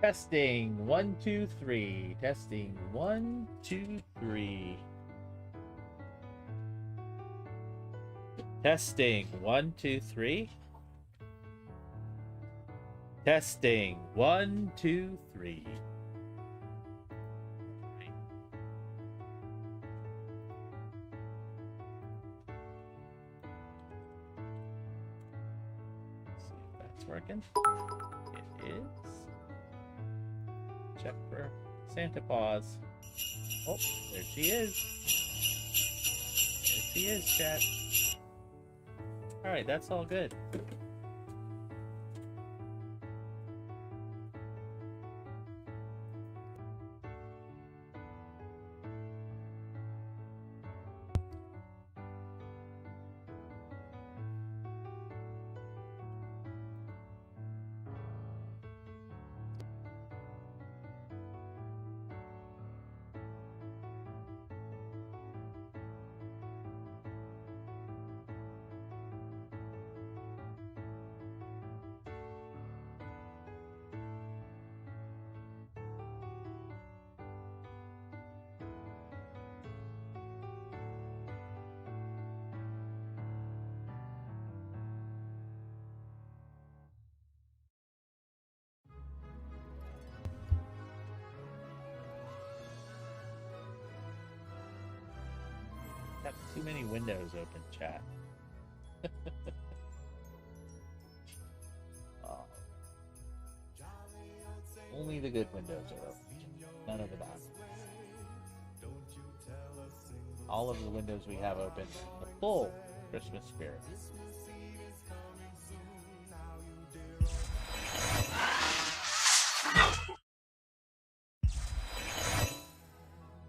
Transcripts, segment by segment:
Testing 1, 2, 3. Testing 1, 2, 3. Testing 1, 2, 3. Testing 1, 2, 3. Let's see if that's working. It is. Check for Santa Claus. Oh, there she is. There she is, chat. Alright, that's all good. Got too many windows open, chat. Oh. Only the good windows are open. None of the bad ones. All of the windows we have open, the full Christmas spirit.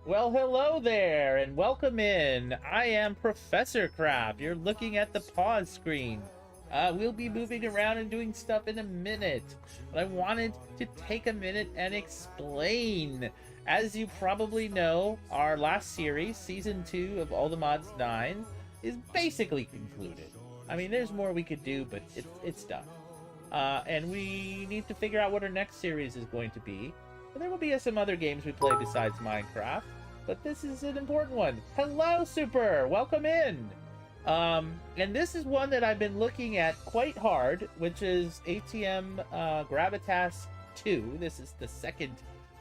Well, hello there, and welcome in. I am TerraFirmaCraft. You're looking at the pause screen. We'll be moving around and doing stuff in a minute, but I wanted to take a minute and explain. As you probably know, our last series, Season 2 of All the Mods 9, is basically concluded. I mean, there's more we could do, but it's done. And we need to figure out what our next series is going to be. But there will be some other games we play besides Minecraft, but this is an important one. Hello, Super! Welcome in! And this is one that I've been looking at quite hard, which is ATM Gravitas 2. This is the second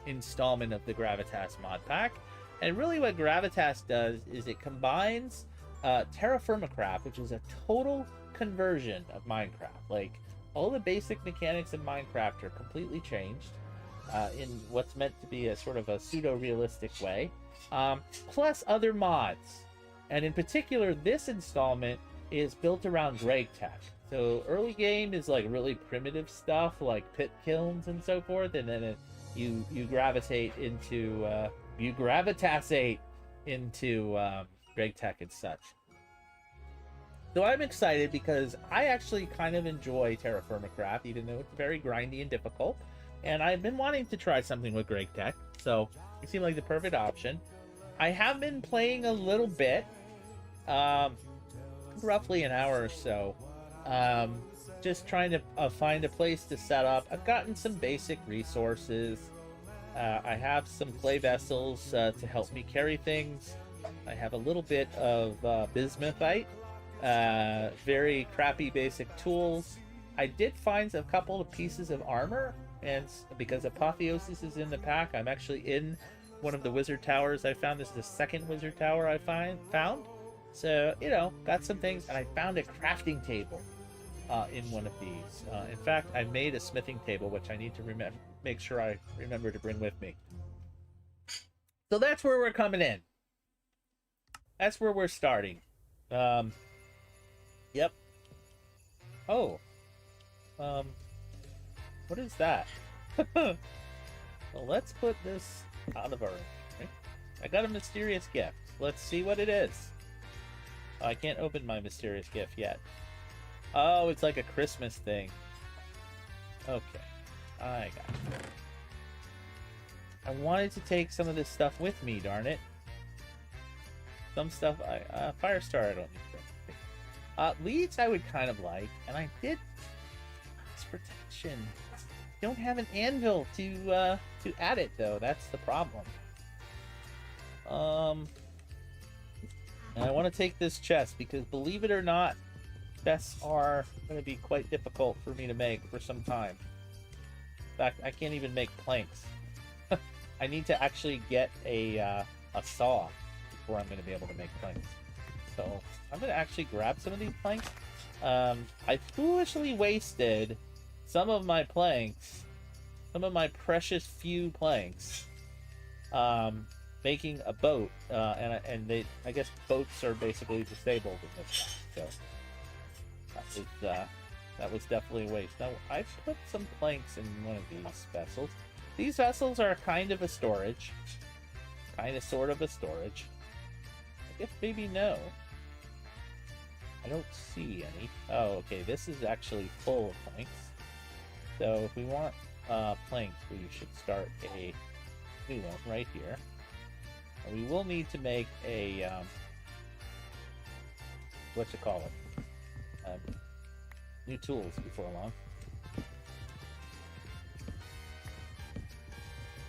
installment of the Gravitas mod pack. And really what Gravitas does is it combines TerraFirmaCraft, which is a total conversion of Minecraft. Like, all the basic mechanics of Minecraft are completely changed. In what's meant to be a sort of a pseudo-realistic way, plus other mods. And in particular, this installment is built around Gregtech. So early game is like really primitive stuff, like pit kilns and so forth, and then you gravitate into you gravitasate into Gregtech and such. So I'm excited because I actually kind of enjoy TerraFirmaCraft, even though it's very grindy and difficult. And I've been wanting to try something with Gregtech, so it seemed like the perfect option. I have been playing a little bit, roughly an hour or so, just trying to find a place to set up. I've gotten some basic resources. I have some clay vessels to help me carry things. I have a little bit of bismuthite, very crappy basic tools. I did find a couple of pieces of armor. And because Apotheosis is in the pack, I'm actually in one of the wizard towers I found. This is the second wizard tower I found. So, you know, got some things. And I found a crafting table in one of these. In fact, I made a smithing table, which I need to make sure I remember to bring with me. So that's where we're coming in. That's where we're starting. Yep. Oh. What is that? Well, let's put this out of our inventory. I got a mysterious gift. Let's see what it is. Oh, I can't open my mysterious gift yet. Oh, it's like a Christmas thing. Okay. I got it. I wanted to take some of this stuff with me, darn it. Some stuff Firestar I don't need. Leads I would kind of like, and I did. It's protection. don't have an anvil to add it though. That's the problem. And I want to take this chest because, believe it or not, chests are going to be quite difficult for me to make for some time. In fact, I can't even make planks. I need to actually get a saw before I'm going to be able to make planks. So I'm going to actually grab some of these planks. I foolishly wasted some of my planks, some of my precious few planks, making a boat, and I guess boats are basically disabled in this game, so that was definitely a waste. Now I put some planks in one of these vessels. These vessels are kind of a storage, sort of a storage. I guess maybe no. I don't see any. Oh, okay. This is actually full of planks. So if we want planks, we should start a new one right here. And we will need to make a new tools before long.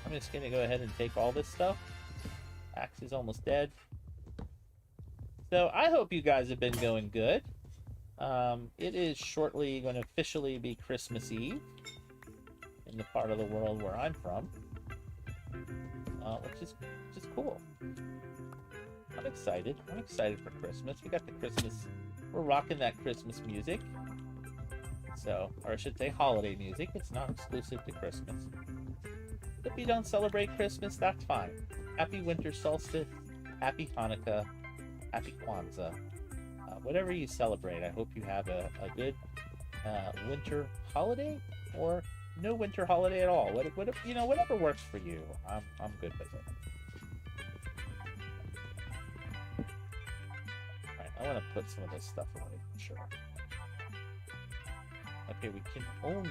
I'm just gonna go ahead and take all this stuff. Axe is almost dead. So I hope you guys have been going good. It is shortly going to officially be Christmas Eve in the part of the world where I'm from, which is cool. I'm excited. I'm excited for Christmas. We got the Christmas. We're rocking that Christmas music. So, or I should say, holiday music. It's not exclusive to Christmas. If you don't celebrate Christmas, that's fine. Happy winter solstice. Happy Hanukkah. Happy Kwanzaa. Whatever you celebrate, I hope you have a good winter holiday, or no winter holiday at all. Whatever works for you. I'm good with it. Alright, I want to put some of this stuff away for sure. Okay, we can only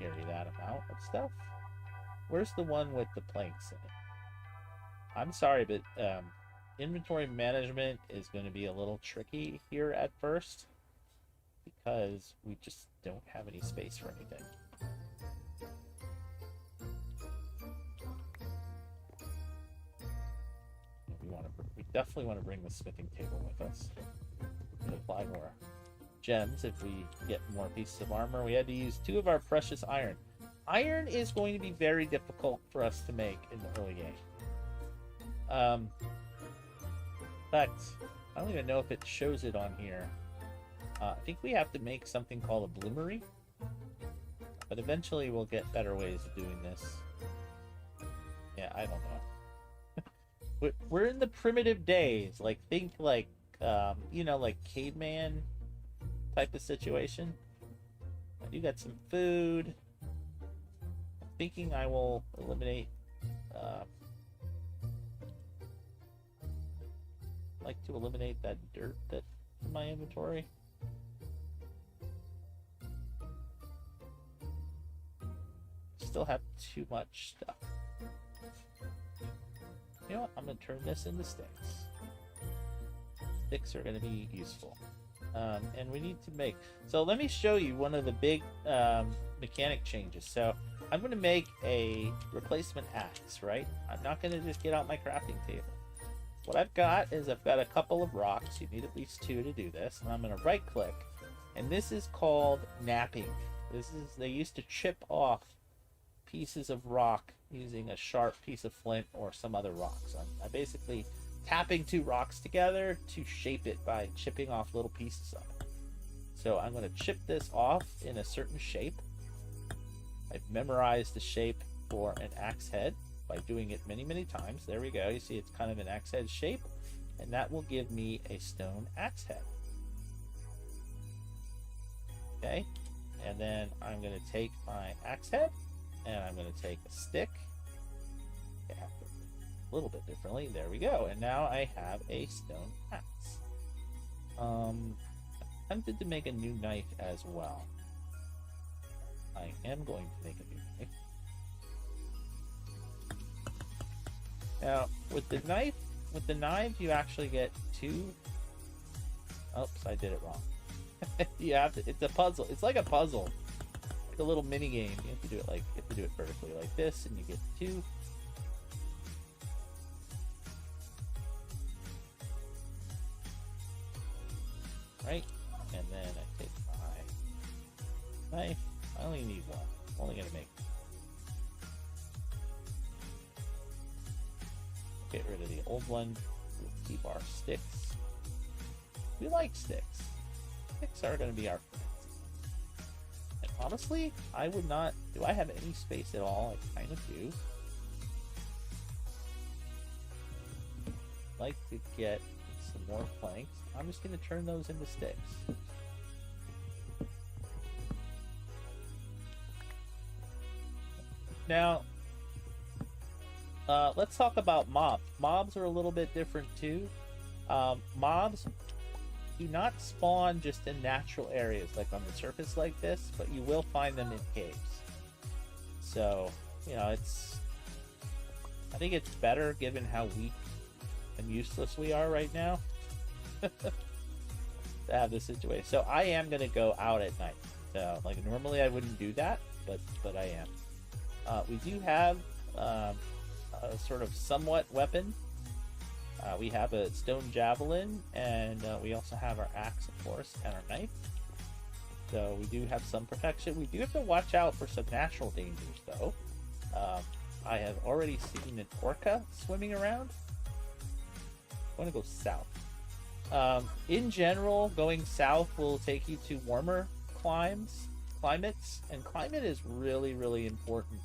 carry that amount of stuff. Where's the one with the planks in it? I'm sorry, but inventory management is going to be a little tricky here at first because we just don't have any space for anything. We definitely want to bring the smithing table with us and apply more gems if we get more pieces of armor. We had to use 2 of our precious iron. Iron is going to be very difficult for us to make in the early game. In fact, I don't even know if it shows it on here. I think we have to make something called a bloomery. But eventually we'll get better ways of doing this. Yeah, I don't know. We're in the primitive days. Like, think like, like caveman type of situation. I do got some food. I'm thinking I will eliminate... like to eliminate that dirt that's in my inventory. Still have too much stuff. You know what? I'm going to turn this into sticks. Sticks are going to be useful. And we need to make... So let me show you one of the big mechanic changes. So I'm going to make a replacement axe, right? I'm not going to just get out my crafting table. What I've got is I've got a couple of rocks. You need at least 2 to do this. And I'm going to right click. And this is called knapping. They used to chip off pieces of rock using a sharp piece of flint or some other rocks. I'm basically tapping 2 rocks together to shape it by chipping off little pieces of it. So I'm going to chip this off in a certain shape. I've memorized the shape for an axe head by doing it many, many times. There we go. You see it's kind of an axe head shape, and that will give me a stone axe head. Okay, and then I'm going to take my axe head, and I'm going to take a stick. Okay, a little bit differently. There we go. And now I have a stone axe. I'm tempted to make a new knife as well. I am going to make a new knife. Now, with the knives, you actually get 2. Oops, I did it wrong. You have to. It's a puzzle. It's like a puzzle. the little mini game. You have to do it like, you have to do it vertically like this, and you get 2. Right, and then I take my knife. I only need 1. I'm only gonna make. Get rid of the old one. We'll keep our sticks. We like sticks. Sticks are gonna be our friends. And honestly, I would not. Do I have any space at all? I kind of do. Like to get some more planks. I'm just going to turn those into sticks. Now, let's talk about mobs. Mobs are a little bit different too. Mobs do not spawn just in natural areas like on the surface like this, but you will find them in caves. So, you know, I think it's better given how weak and useless we are right now. To have this situation. So I am gonna go out at night. So like normally I wouldn't do that, but I am. We do have a sort of somewhat weapon. We have a stone javelin, and we also have our axe, of course, and our knife. So we do have some protection. We do have to watch out for some natural dangers, though. I have already seen an orca swimming around. I want to go south. In general, going south will take you to warmer climates, and climate is really, really important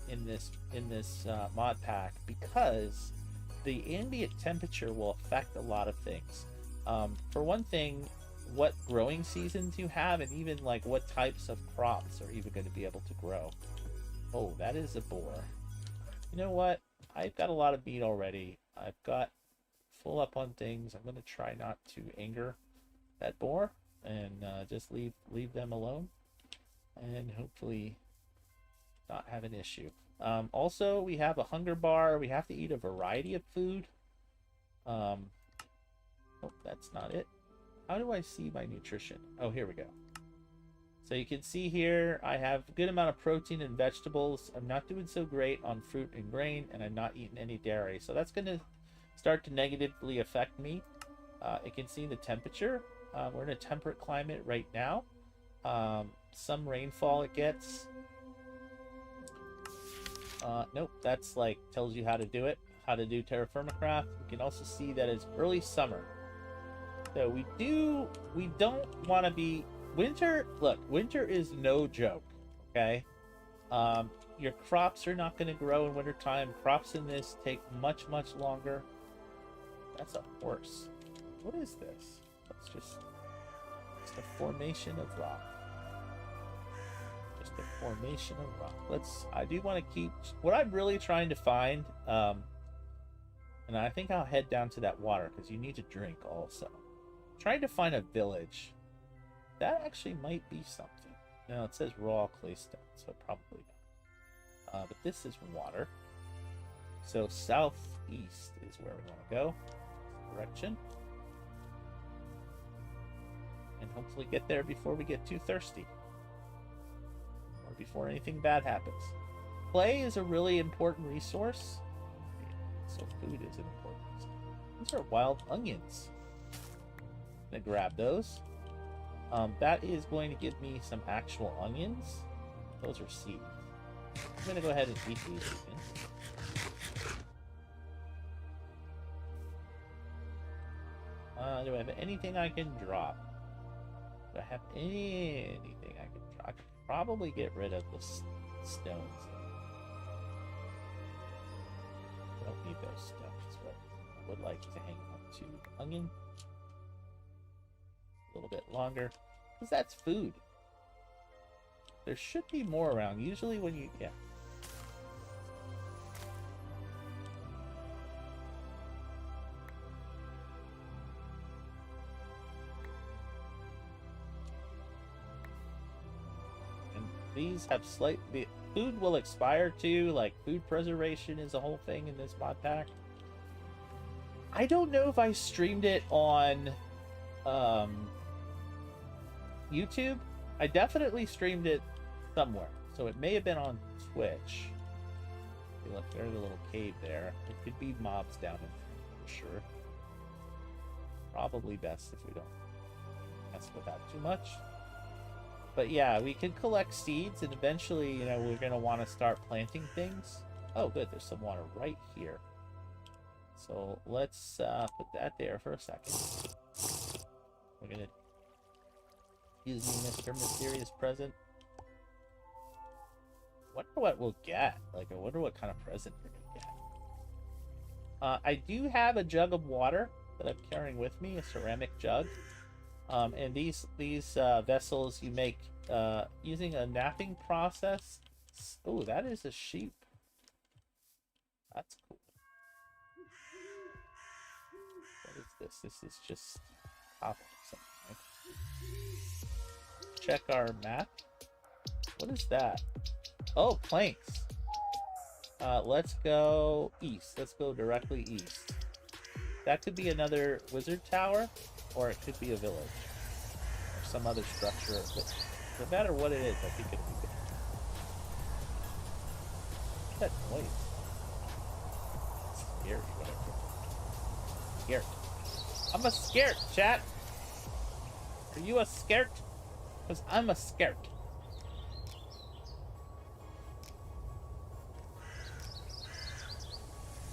in this mod pack, because the ambient temperature will affect a lot of things. For one thing, what growing seasons you have, and even like what types of crops are even going to be able to grow. Oh, that is a boar. You know what? I've got a lot of meat already. I've got full up on things. I'm going to try not to anger that boar and just leave them alone, and hopefully not have an issue. Also, we have a hunger bar. We have to eat a variety of food. Oh, that's not it. How do I see my nutrition? Oh, here we go. So you can see here, I have a good amount of protein and vegetables. I'm not doing so great on fruit and grain, and I'm not eating any dairy. So that's going to start to negatively affect me. You can see the temperature. We're in a temperate climate right now. Some rainfall it gets. Nope, that's like tells you how to do it, how to do TerraFirmaCraft. You can also see that it's early summer. So we don't want to be winter. Look, winter is no joke. Okay, your crops are not going to grow in wintertime. Crops in this take much longer. That's a horse. What is this? It's just a formation of rock. Just a formation of rock. I do want to keep what I'm really trying to find. And I think I'll head down to that water because you need to drink also. Trying to find a village. That actually might be something. No, it says raw claystone, so probably not. But this is water. So southeast is where we want to go. Direction. And hopefully get there before we get too thirsty. Or before anything bad happens. Clay is a really important resource. So food is important. These are wild onions. I'm gonna grab those. That is going to give me some actual onions. Those are seeds. I'm gonna go ahead and eat these even. Do I have anything I can drop? Do I have anything I can drop? I could probably get rid of the stones. I don't need those stones, but I would like to hang on to onion a little bit longer, because that's food. There should be more around. Usually when you, yeah. And these have the food will expire too, like food preservation is a whole thing in this mod pack. I don't know if I streamed it on YouTube. I definitely streamed it somewhere. So it may have been on Twitch. Hey, look, there's a little cave there. It could be mobs down in there for sure. Probably best if we don't mess with that too much. But yeah, we can collect seeds, and eventually, you know, we're going to want to start planting things. Oh, good. There's some water right here. So let's put that there for a second. We're going to use Mr. Mysterious Present. Wonder what we'll get. Like, I wonder what kind of present we're going to get. I do have a jug of water that I'm carrying with me, a ceramic jug. And these vessels you make using a napping process. Oh, that is a sheep. That's cool. What is this? This is just copper or something, right? Check our map. What is that? Oh, planks. Let's go east. Let's go directly east. That could be another wizard tower, or it could be a village, or some other structure. But no matter what it is, I think it'll be good. What's that noise? It's scary, whatever. Scared. I'm a scared, chat. Are you a scared? Because I'm a scared.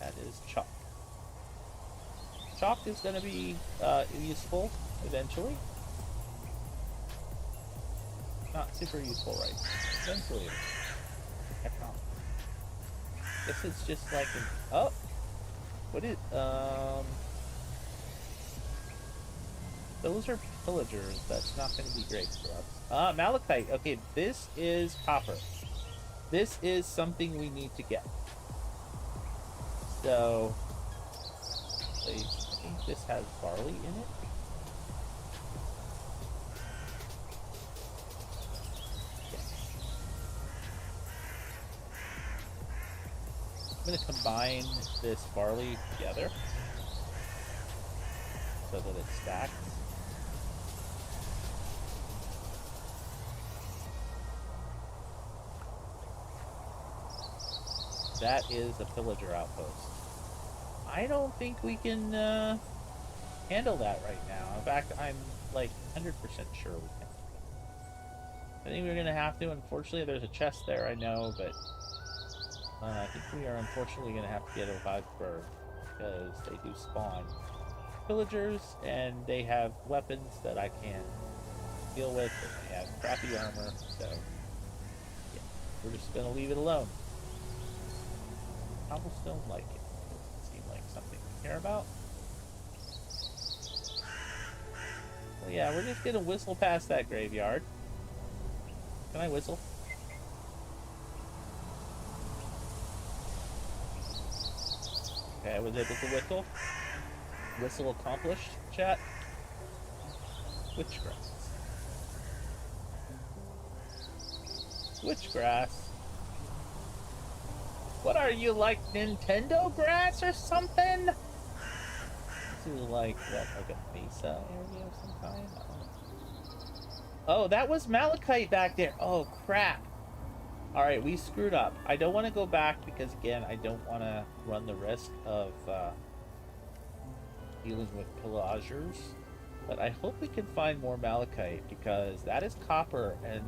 That is chalk. Chalk is going to be useful eventually. Not super useful right now. Eventually. This is just like an... Oh! What is... Those are pillagers. That's not going to be great for us. Malachite. Okay, this is copper. This is something we need to get. So... I think this has barley in it. Yeah. I'm going to combine this barley together so that it stacks. That is a pillager outpost. I don't think we can handle that right now. In fact, I'm like 100% sure we can. I think we're going to have to. Unfortunately, there's a chest there, I know, but I think we are unfortunately going to have to get a live bird because they do spawn pillagers and they have weapons that I can't deal with, and they have crappy armor, so yeah, we're just going to leave it alone. Cobblestone like it. Something to care about. Well, yeah, we're just gonna whistle past that graveyard. Can I whistle? Okay, I was able to whistle. Whistle accomplished, chat. Switchgrass. Switchgrass. What are you, like Nintendo grass or something? This is like, what, like a mesa area of some kind? I don't know. Oh, that was malachite back there. Oh, crap. Alright, we screwed up. I don't want to go back because, again, I don't want to run the risk of dealing with pillagers. But I hope we can find more malachite because that is copper. And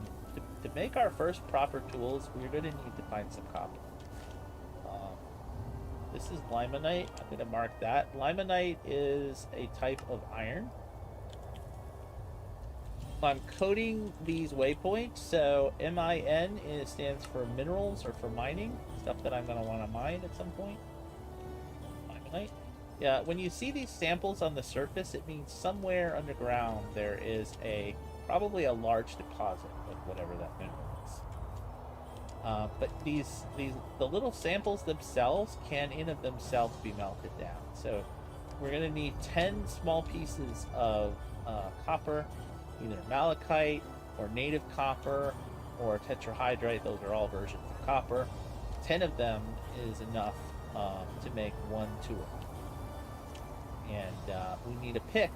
to make our first proper tools, we're going to need to find some copper. This is limonite. I'm going to mark that. Limonite is a type of iron. I'm coding these waypoints. So MIN stands for minerals or for mining. Stuff that I'm going to want to mine at some point. Limonite. Yeah, when you see these samples on the surface, it means somewhere underground there is probably a large deposit of whatever that mineral is. But the little samples themselves can in of themselves be melted down. So we're going to need 10 small pieces of copper, either malachite or native copper or tetrahydrite. Those are all versions of copper. 10 of them is enough to make one tool. And we need a pick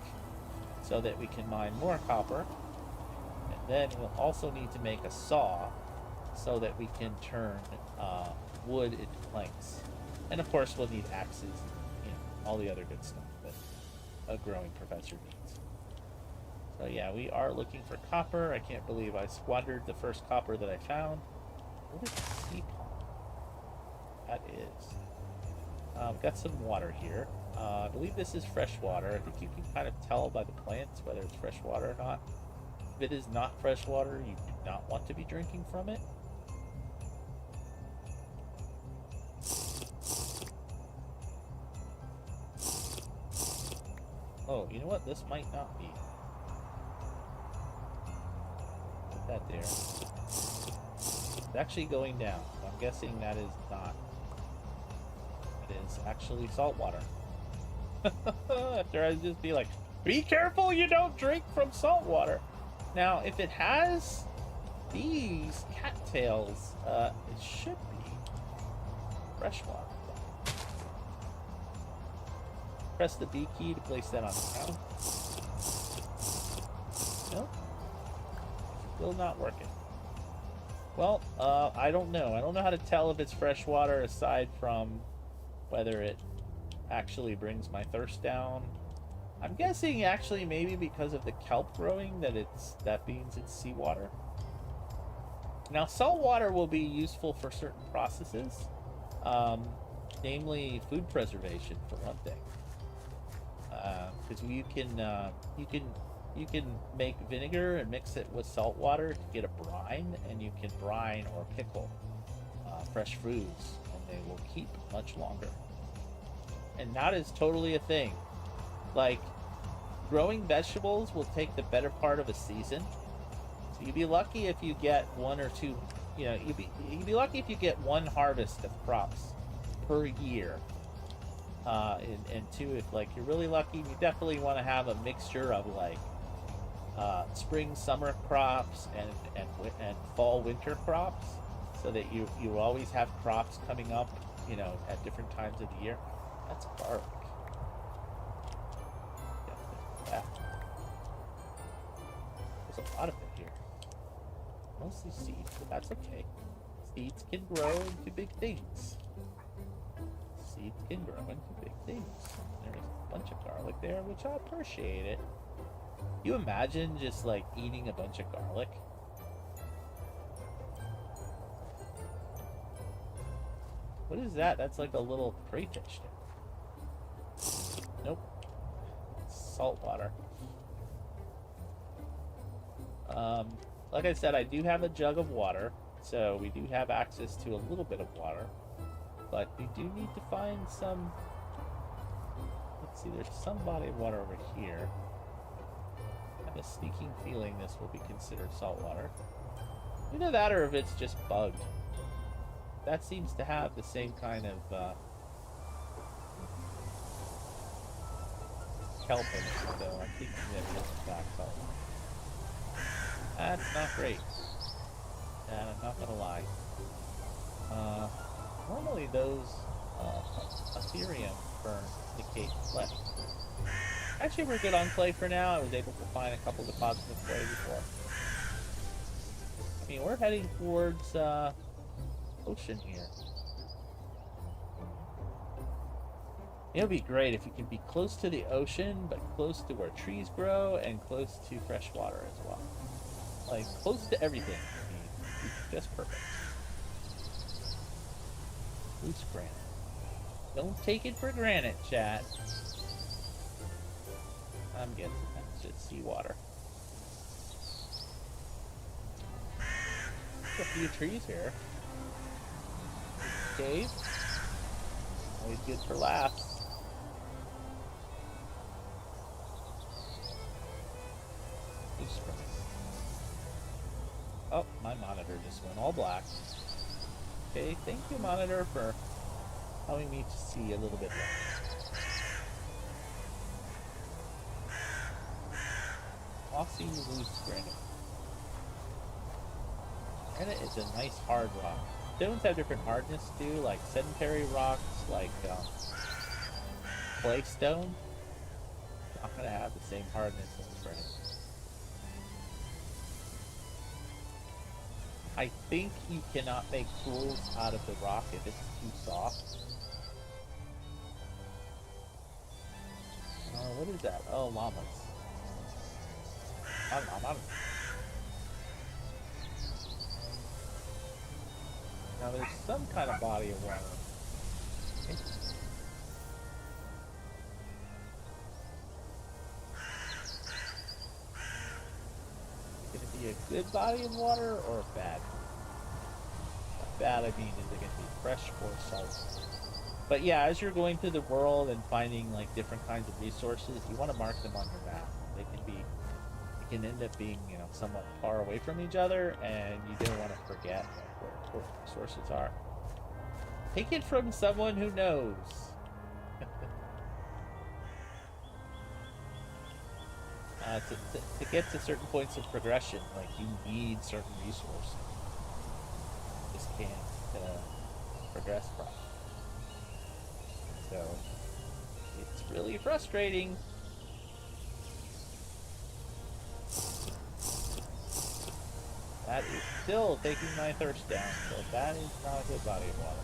so that we can mine more copper. And then we'll also need to make a saw so that we can turn wood into planks. And of course, we'll need axes and, you know, all the other good stuff that a growing professor needs. So yeah, we are looking for copper. I can't believe I squandered the first copper that I found. What is sea pond? That is. Got some water here. I believe this is fresh water. I think you can kind of tell by the plants whether it's fresh water or not. If it is not fresh water, you do not want to be drinking from it. Oh, you know what? This might not be. Put that there. It's actually going down. I'm guessing that is not. It is actually salt water. After I'd just be like, be careful you don't drink from salt water. Now, if it has these cattails, it should be fresh water. Press the B key to place that on the ground. Nope. Still not working. Well, I don't know. I don't know how to tell if it's fresh water aside from whether it actually brings my thirst down. I'm guessing actually maybe because of the kelp growing that means it's seawater. Now, salt water will be useful for certain processes, namely food preservation for one thing. Because you can make vinegar and mix it with salt water to get a brine, and you can brine or pickle fresh foods, and they will keep much longer. And that is totally a thing. Like, growing vegetables will take the better part of a season. So you'd be lucky if you get one or two, you know, you'd be lucky if you get one harvest of crops per year. And two, if like you're really lucky, you definitely want to have a mixture of like spring, summer crops and fall, winter crops, so that you always have crops coming up, you know, at different times of the year. That's garlic. Yeah. There's a lot of it here. Mostly seeds, but that's okay. Seeds can grow into big things. Seeds can grow into big things. There's a bunch of garlic there, which I appreciate it. You imagine just like eating a bunch of garlic? What is that? That's like a little crayfish there. Nope. Salt water. Like I said, I do have a jug of water, so we do have access to a little bit of water. But we do need to find some... Let's see, there's some body of water over here. I have a sneaking feeling this will be considered salt water. Either that or if it's just bugged. That seems to have the same kind of kelp in it, so I'm thinking that it is in fact salt. That's not great. And I'm not gonna lie. Normally those Ethereum ferns indicate clay. Actually, we're good on clay for now. I was able to find a couple deposits of clay before. I mean, we're heading towards ocean here. It would be great if you could be close to the ocean, but close to where trees grow and close to fresh water as well. Like, close to everything. I mean, just perfect. Loose granite. Don't take it for granted, chat. I'm guessing that's just seawater. There's a few trees here. Cave. Always good for laughs. Loose granite. Oh, my monitor just went all black. Okay, thank you, monitor, for allowing me to see a little bit better. Glossy loose granite. Granite is a nice hard rock. Stones have different hardness too, like sedentary rocks, like clay stone. Not gonna have the same hardness as granite. I think you cannot make tools out of the rock if it's too soft. What is that? Oh, llamas. Now there's some kind of body of water. It's gonna be a good body of water or a bad? Bad, I mean, is it going to be fresh or salt? But yeah, as you're going through the world and finding like different kinds of resources, you want to mark them on your map. They can end up being, you know, somewhat far away from each other, and you don't want to forget like, where resources are. Take it from someone who knows. To get to certain points of progression, like you need certain resources. Just can't progress from. So it's really frustrating. That is still taking my thirst down, so that is not a good body of water.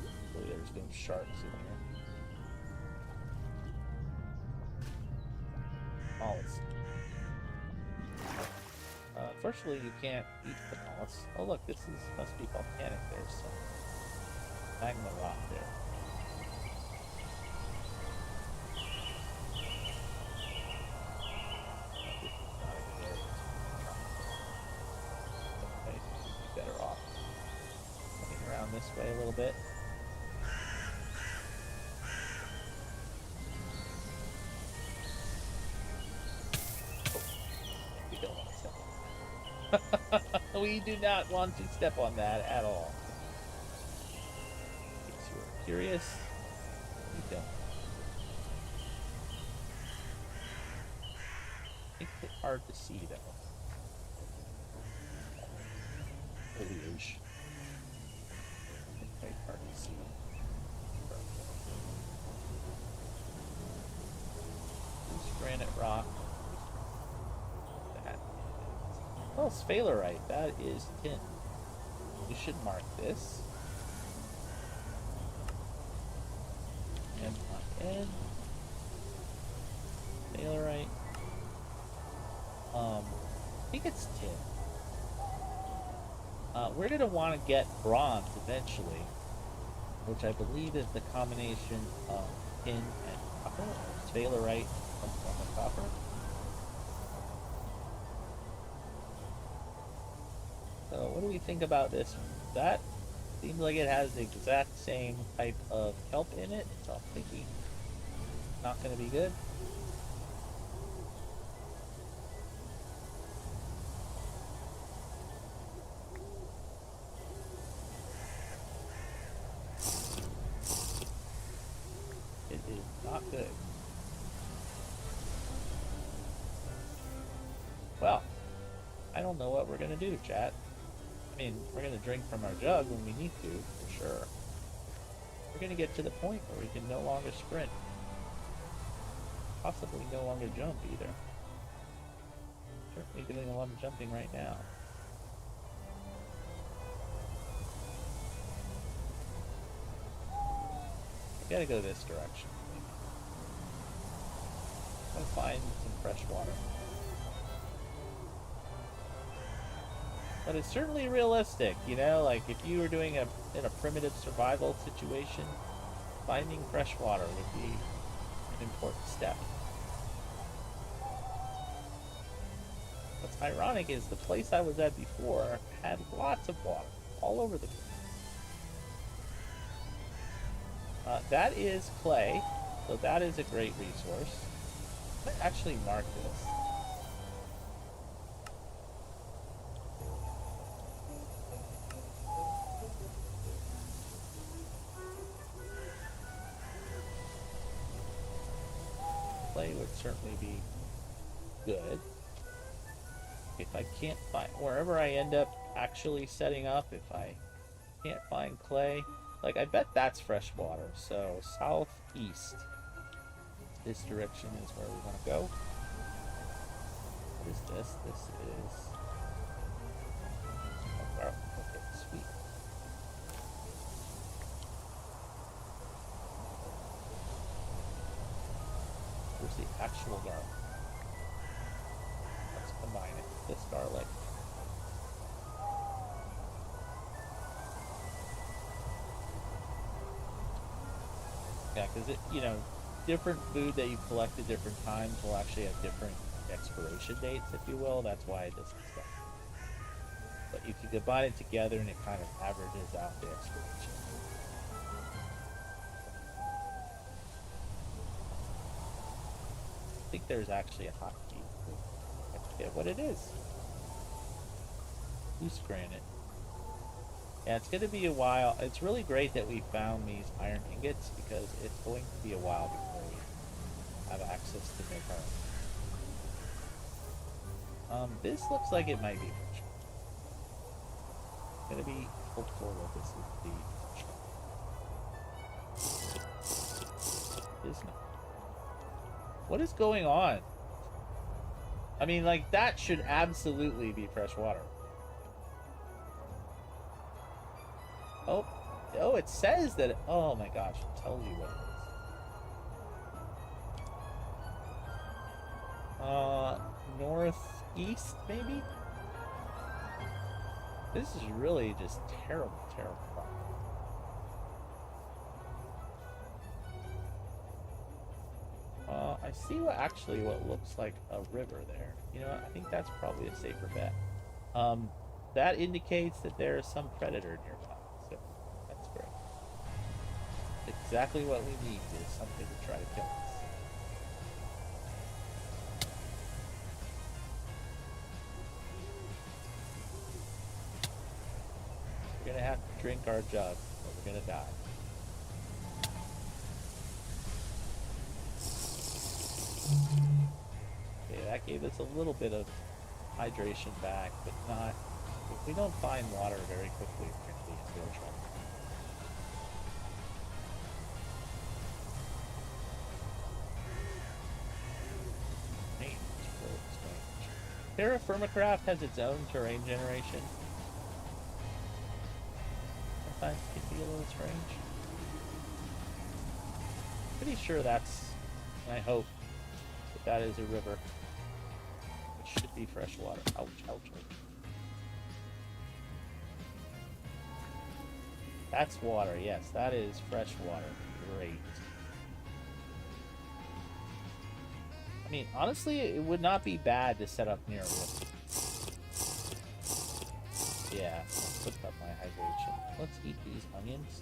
Hopefully there's no sharks in here. Mollusks. Unfortunately, you can't eat the mollusks. Oh look, must be volcanic. There's some magma rock there. Better off coming around this way a little bit. We don't want to step on that. We do not want to step on that at all. In case you were curious, we don't. Makes it hard to see though. Foliage. Quite hard to see. Loose granite rock. That is... Oh, sphalerite. That is tin. We should mark this. And mark N. Sphalerite. I think it's tin. We're going to want to get bronze eventually, which I believe is the combination of tin and copper, or sphalerite from the copper. So what do we think about this? That seems like it has the exact same type of kelp in it, so I'm thinking not going to be good. Good. Well, I don't know what we're gonna do, chat. I mean, we're gonna drink from our jug when we need to, for sure. We're gonna get to the point where we can no longer sprint. Possibly no longer jump either. Certainly doing a lot of jumping right now. We gotta go this direction. Find some fresh water. But it's certainly realistic, you know, like if you were doing in a primitive survival situation, finding fresh water would be an important step. What's ironic is the place I was at before had lots of water all over the place. That is clay, so that is a great resource. I might actually mark this. Clay would certainly be good. If I can't find, wherever I end up actually setting up, if I can't find clay, like I bet that's fresh water, so southeast. This direction is where we want to go. What is this? This is... Oh, okay, sweet. Where's the actual garlic? Let's combine it with this garlic. Yeah, because it, you know, different food that you collect at different times will actually have different expiration dates, if you will. That's why it doesn't stop. But you can combine it together and it kind of averages out the expiration. I think there's actually a hotkey. I forget what it is. Loose granite. Yeah, it's going to be a while. It's really great that we found these iron ingots because it's going to be a while before we have access to make our own. This looks like it might be fresh. I'm going to be hopeful that this is the... It is not. What is going on? I mean, like, that should absolutely be fresh water. Oh, it says that... Oh my gosh, it tells you what it is. Northeast, maybe? This is really just terrible, terrible. I see what looks like a river there. You know what? I think that's probably a safer bet. That indicates that there is some predator nearby. So that's great. Exactly what we need is something to try to kill us. We're gonna have to drink our jug, or we're gonna die. Okay, that gave us a little bit of hydration back, but not... If we don't find water very quickly, we're going to be in real trouble. Man, it's really strange. TerraFirmaCraft has its own terrain generation. Sometimes it can be a little strange. Pretty sure that's... And I hope that is a river. It should be fresh water. Ouch, ouch, ouch. That's water, yes, that is fresh water. Great. I mean, honestly, it would not be bad to set up near a river. Yeah, let's put up my hydration. Let's eat these onions.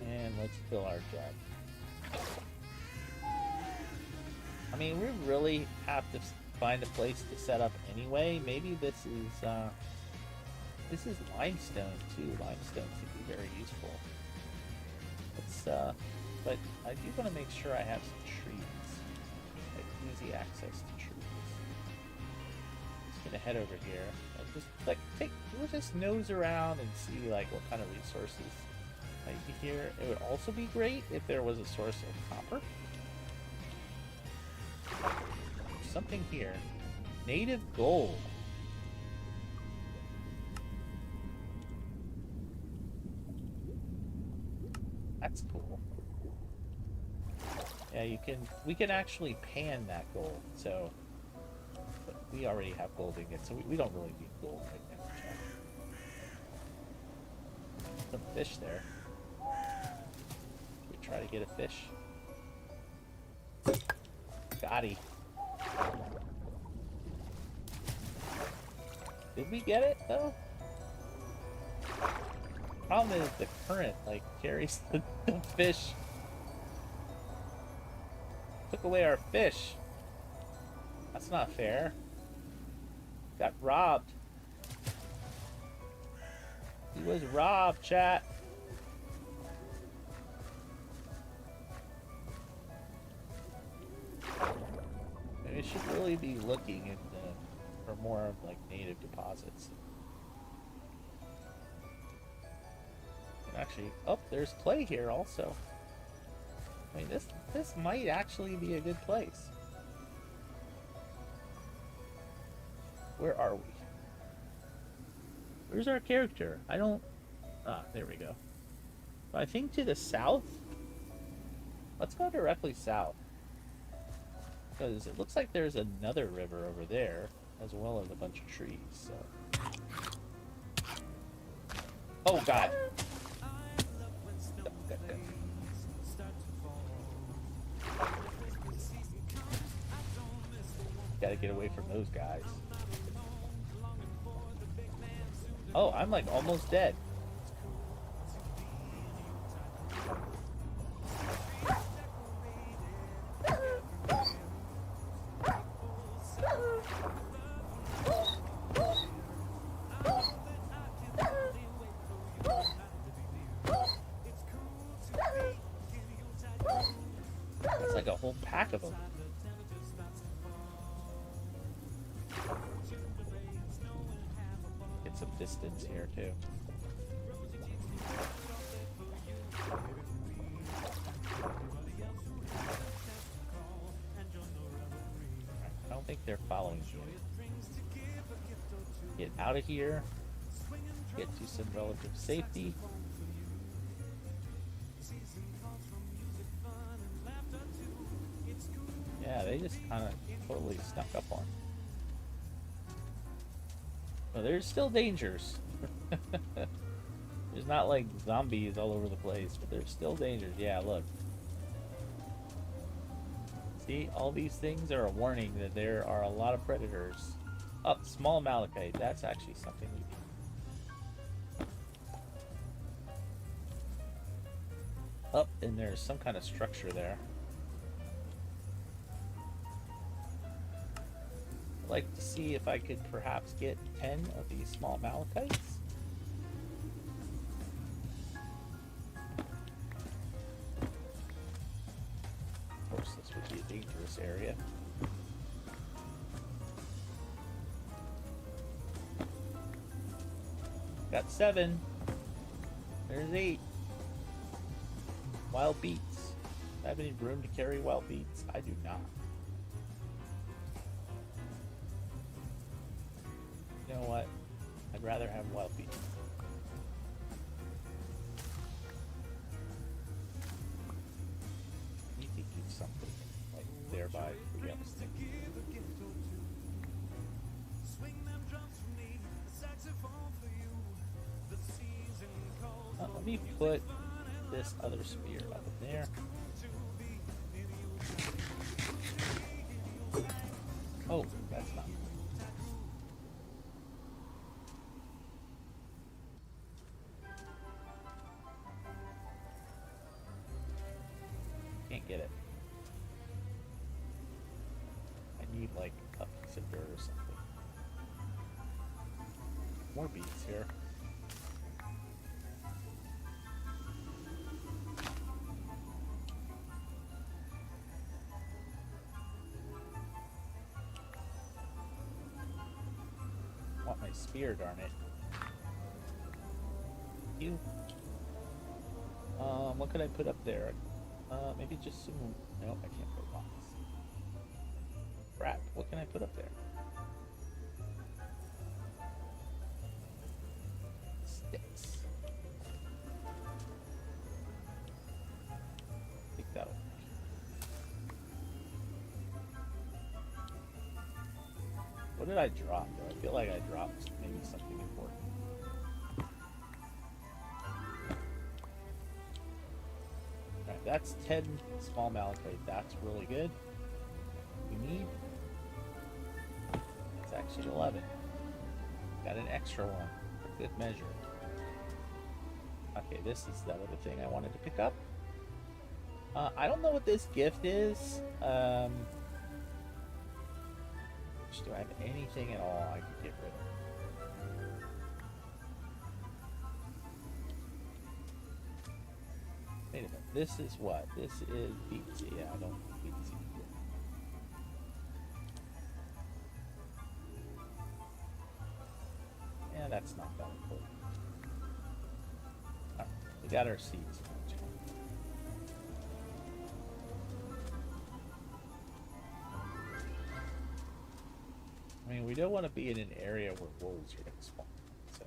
And let's fill our jug. I mean, we really have to find a place to set up anyway. Maybe this is limestone too. Limestone could be very useful. Let's but I do want to make sure I have some trees, like easy access to trees. Just gonna head over here and just like we'll just nose around and see like what kind of resources might be here. It would also be great if there was a source of copper. There's something here. Native gold. That's cool. Yeah, we can actually pan that gold, so but we already have gold ingots, so we don't really need gold right now. Some fish there. We try to get a fish. Got he. Did we get it though? Problem is the current like carries the fish. Took away our fish. That's not fair. Got robbed. He was robbed, chat. We should really be looking for more of like native deposits. actually. Oh, there's clay here also. I mean, this might actually be a good place. Where are we? Where's our character? I don't... Ah, there we go. I think to the south? Let's go directly south. Because it looks like there's another river over there, as well as a bunch of trees, so... Oh, God! Gotta get away from those guys. Oh, I'm like almost dead. It's like a whole pack of them. Get some distance here too. I don't think they're following you. Get out of here. Get to some relative safety. Yeah, they just kind of totally snuck up on. Well, there's still dangers. There's not like zombies all over the place, but there's still dangers. Yeah, look. See, all these things are a warning that there are a lot of predators. Oh, small malachite. That's actually something we need. Up, and there's some kind of structure there. I'd like to see if I could perhaps get 10 of these small malachites. Of course, this would be a dangerous area. Got 7. There's 8. Wild beets. Do I have any room to carry wild beets? I do not. You know what? I'd rather have wild beets. I need to do something like thereby free up things. Let me put this other spear up in there. Oh, that's not. Can't get it. I need like a piece of dirt or something. More beets here. Want my spear, darn it. You. What could I put up there? Maybe just some... No, I can't put rocks. Crap, what can I put up there? Sticks. I think that'll work. What did I drop, though? I feel like I dropped maybe something important. Alright, that's 10 small malachite. That's really good. We need... It's actually 11. Got an extra one for good measure. Okay, this is the other thing I wanted to pick up. I don't know what this gift is. Do I have anything at all I could get rid of? Wait a minute. This is what? This is beets. Yeah, I don't need beets either. Yeah, that's not that important. Alright, We got our seeds. I mean, we don't want to be in an area where wolves are going to spawn. So.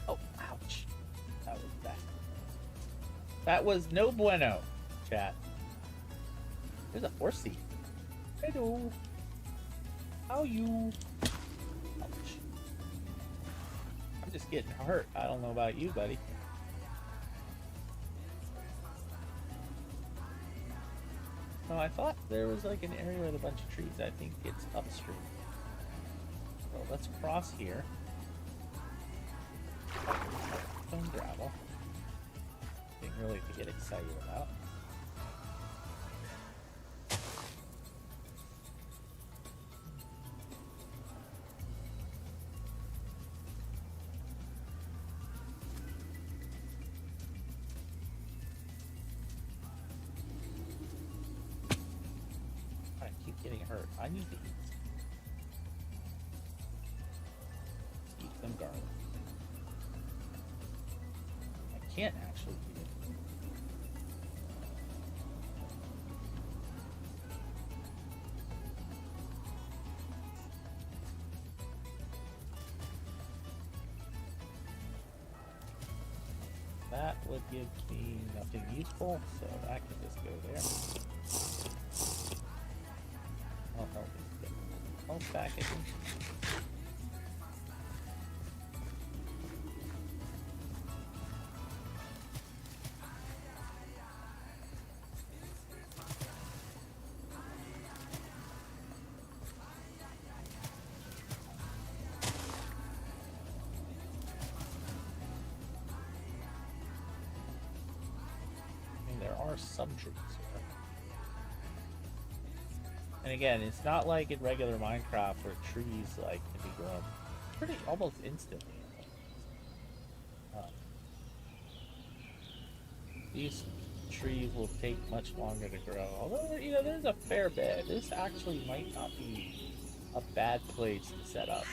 Oh, ouch. That was bad. That was no bueno, chat. There's a horsey. Hello. How you? Ouch. I'm just getting hurt. I don't know about you, buddy. No, I thought there was like an area with a bunch of trees. I think it's upstream. So let's cross here. Some gravel. Nothing really to get excited about. Getting hurt. I need to eat some garlic. I can't actually eat it. That would give me nothing useful, so that can just go there. Oh, help me. Health packaging. I mean, there are some trees here. And again, it's not like in regular Minecraft where trees like can be grown pretty almost instantly. These trees will take much longer to grow. Although, you know, there's a fair bit. This actually might not be a bad place to set up.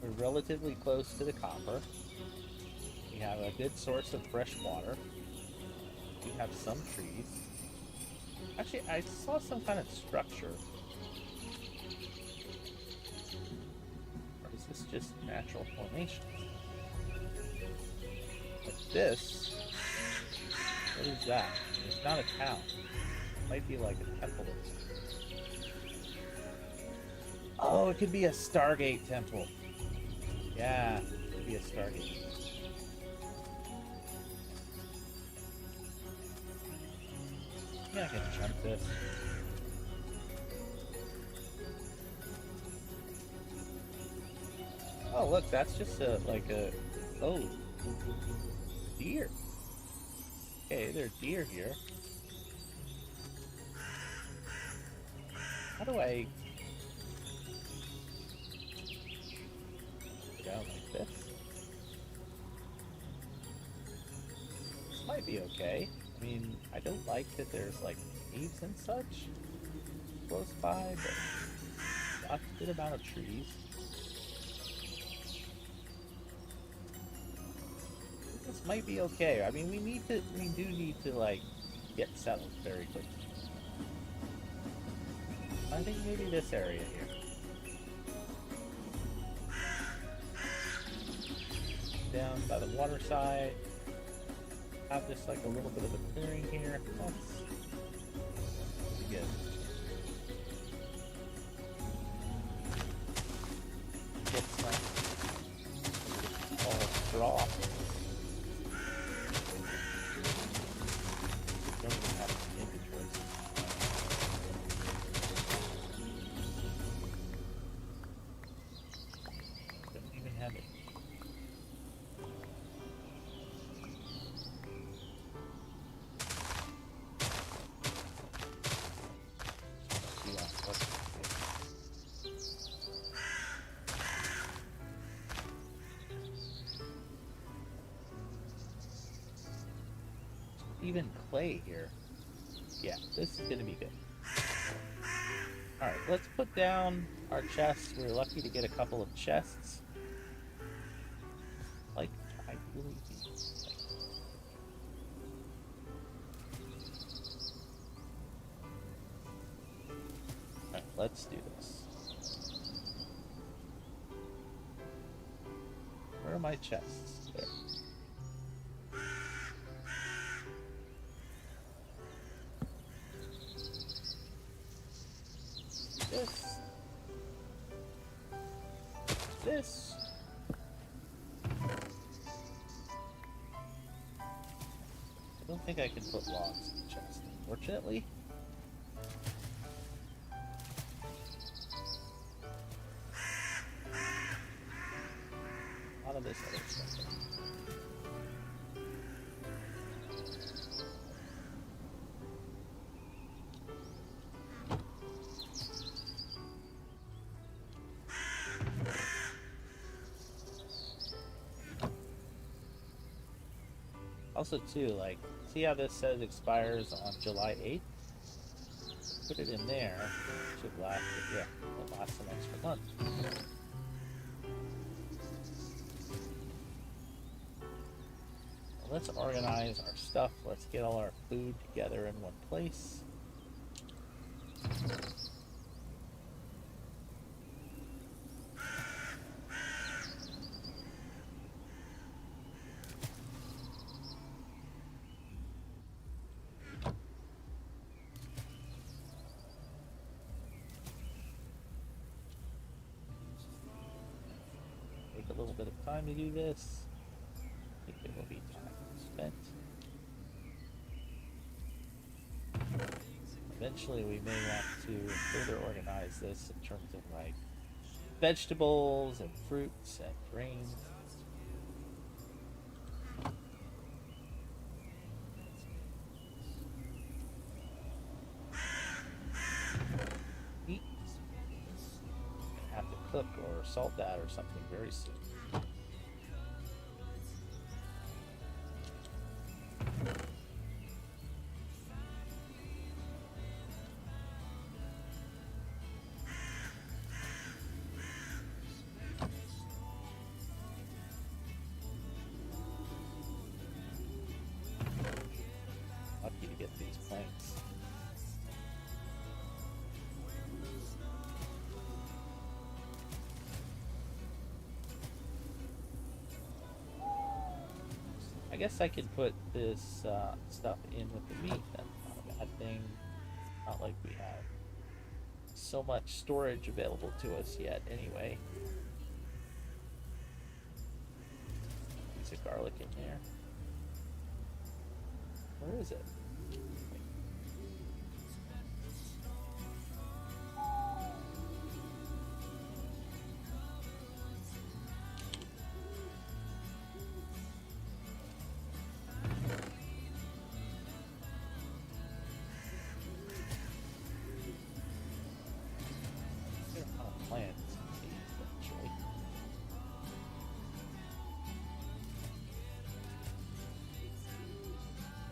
We're relatively close to the copper. We have a good source of fresh water. We have some trees. Actually, I saw some kind of structure. Or is this just natural formation? But this, what is that? It's not a town. It might be like a temple. Oh, it could be a Stargate temple. Yeah, it could be a Stargate. Yeah, I can jump this. Oh, look, that's just oh, deer. Okay, there are deer here. How do I go down like this? This might be okay. I mean, I don't like that there's like caves and such close by, but a good amount of trees. This might be okay. I mean, we do need to like get settled very quickly. I think maybe this area here. Down by the water side. Have just like a little bit of a clearing here. That's good. Get some all straw. Don't even have inventory. Don't even have it. Even clay here. Yeah, this is gonna be good. Alright, let's put down our chests. We were lucky to get a couple of chests. Like, I really think... Alright, let's do this. Where are my chests? There. This. I don't think I can put logs in the chest, unfortunately. A lot of this other stuff. Also, too, like, see how this says expires on July 8th? Put it in there. It should last, yeah, it'll last an extra month. Well, let's organize our stuff. Let's get all our food together in one place. A little bit of time to do this. I think it will be time spent. Eventually we may want to further organize this in terms of like vegetables and fruits and grains. Meat. Gonna have to cook or salt that or something very soon. Lucky to get these planks. I guess I could put this stuff in with the meat. That's not a bad thing. Not like we have so much storage available to us yet anyway. Piece of garlic in there. Where is it?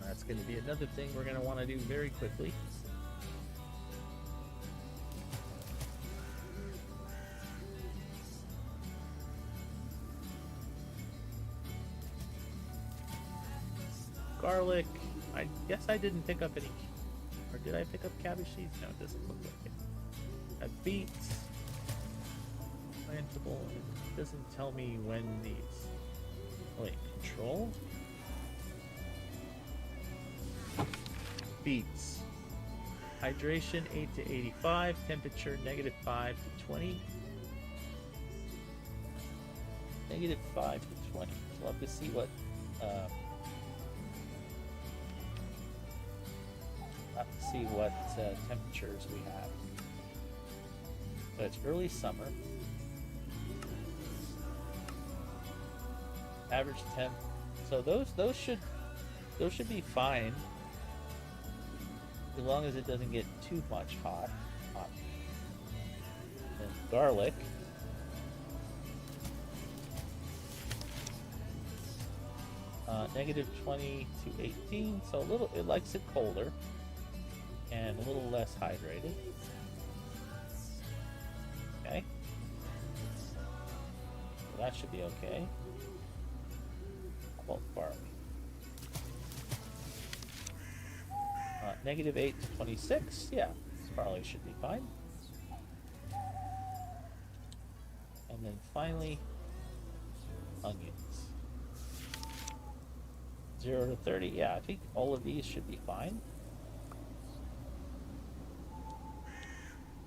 That's going to be another thing we're going to want to do very quickly. Garlic. I guess I didn't pick up any, or did I pick up cabbage seeds? No, it doesn't look like it. Got beets. Plantable. It doesn't tell me when these. Wait, control? Beets. Hydration 8 to 85, temperature -5 to 20. -5 to 20. So we'll have to see what temperatures we have. So it's early summer. Average temp. So those should be fine. As long as it doesn't get too much hot. And garlic. -20 to 18, so a little, it likes it colder and a little less hydrated. So that should be okay. Bulk barley. -8 to 26. Yeah, this barley should be fine. And then finally, onions. 0 to 30. Yeah, I think all of these should be fine.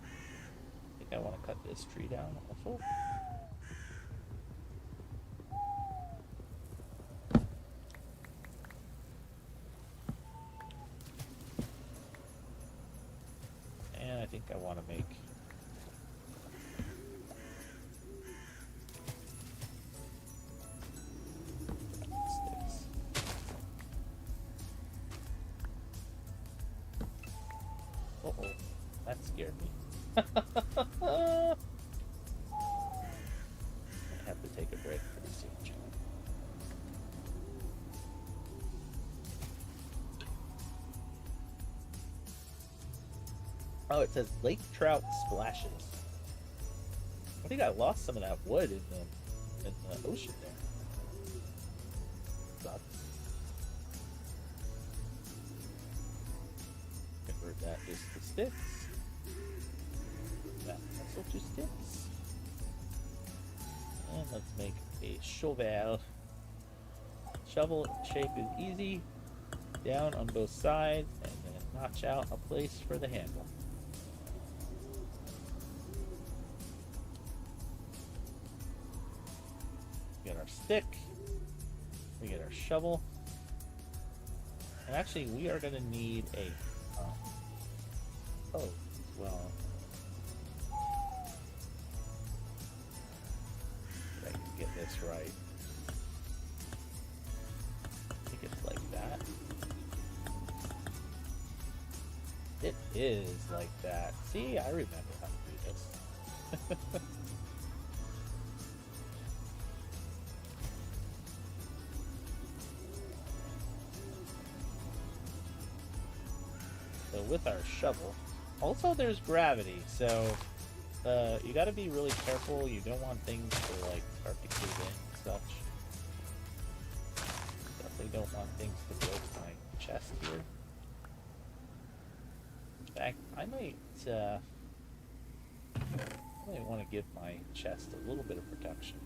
I think I want to cut this tree down also. And I think I want to make sticks. Uh-oh, that scared me. I have to take a break for the siege. Oh, it says lake trout splashes. I think I lost some of that wood in the ocean there. Sucks. Convert that just to sticks. That also to sticks. And let's make a shovel. Shovel shape is easy. Down on both sides, and then notch out a place for the handle. We get our stick. We get our shovel. And actually, we are going to need a oh, well. I can get this right. I think it's like that. It is like that. See, I remember how to do this. So with our shovel, also there's gravity, so you got to be really careful. You don't want things to like start to cave in and such. Definitely don't want things to break my chest here. In fact, I might want to give my chest a little bit of protection.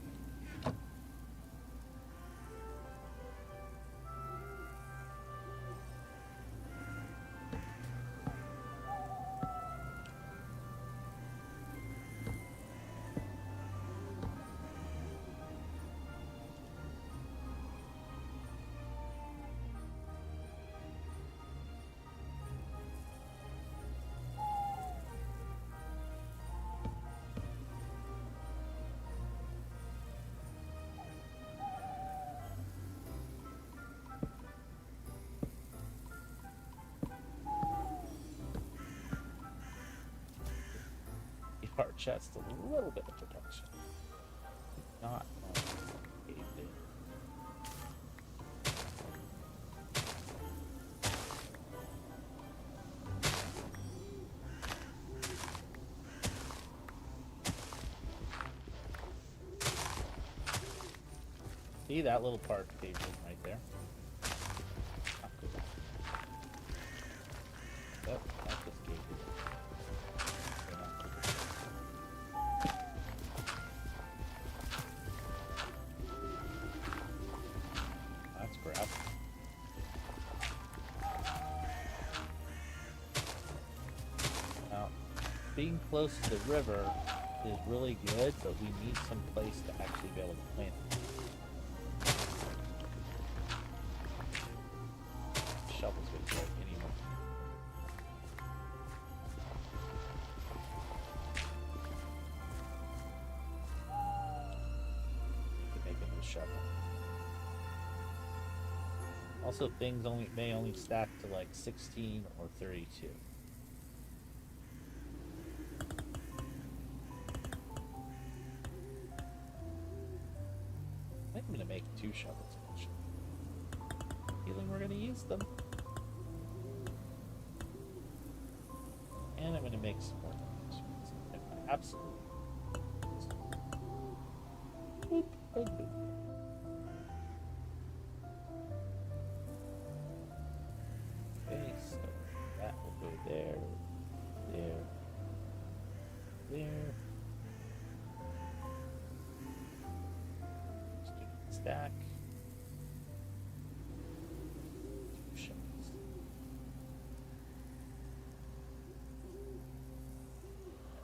Our chest a little bit of protection. Not caved in. See that little part caved in right there? Oh, that just caved in. Now, being close to the river is really good, but we need some place to actually be able to plant it. Shovels would work anymore. To make a new shovel. Also, things may only stack to like 16 or 32. I think I'm gonna make 2 shovels eventually. Feeling we're gonna use them. And I'm gonna make some more of those. Absolutely. Boop. Okay, so that will go there, there, there. Student stack. 2 shelves.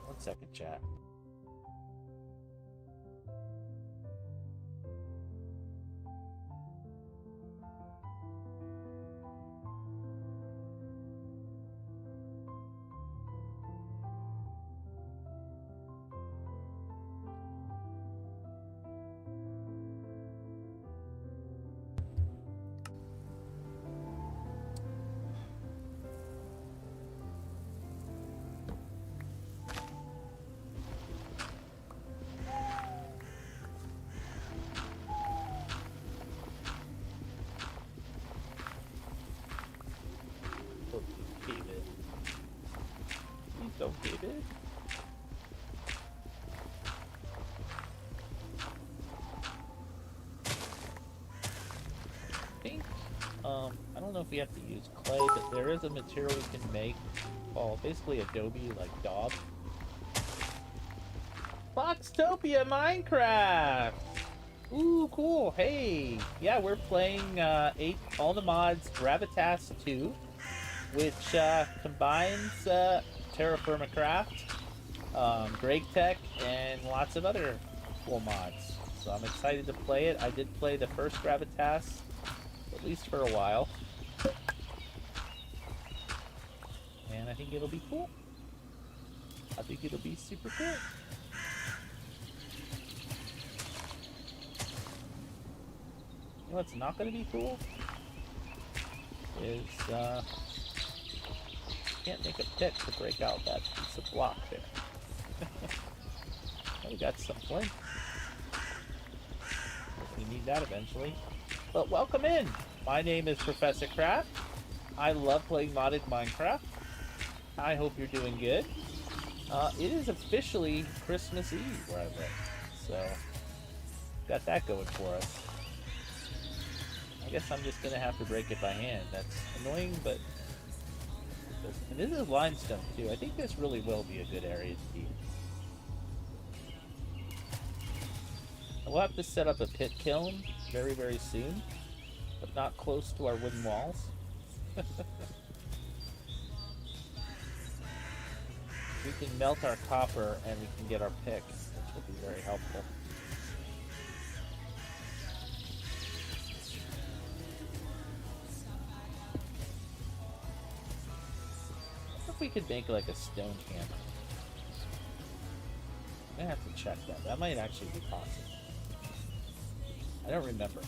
One second, chat. Don't give it. I think, I don't know if we have to use clay, but there is a material we can make called basically Adobe, like daub. Foxtopia Minecraft! Ooh, cool. Hey, yeah, we're playing all the mods Gravitas 2, which combines TerraFirmaCraft, Gregtech, and lots of other cool mods. So I'm excited to play it. I did play the first Gravitas, at least for a while. And I think it'll be cool. I think it'll be super cool. You know what's not going to be cool? Is, can't make a pit to break out that piece of block there. Well, we got some flint. We need that eventually. But welcome in! My name is Professor Craft. I love playing modded Minecraft. I hope you're doing good. It is officially Christmas Eve where I live. So, got that going for us. I guess I'm just gonna have to break it by hand. That's annoying, but... And this is limestone, too. I think this really will be a good area to be. We'll have to set up a pit kiln very, very soon, but not close to our wooden walls. We can melt our copper and we can get our pick, which will be very helpful. We could make like a stone hammer. I'm gonna have to check that. That might actually be possible. I don't remember.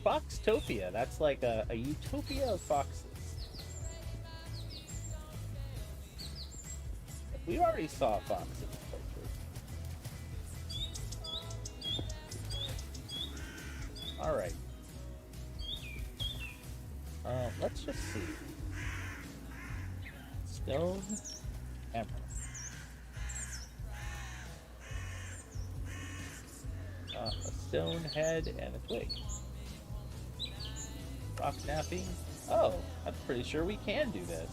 Foxtopia. That's like a utopia of foxes. We already saw a fox in the playthrough. Alright. Let's just see. Stone hammer. A stone head and a twig. Rock snapping. Oh, I'm pretty sure we can do this.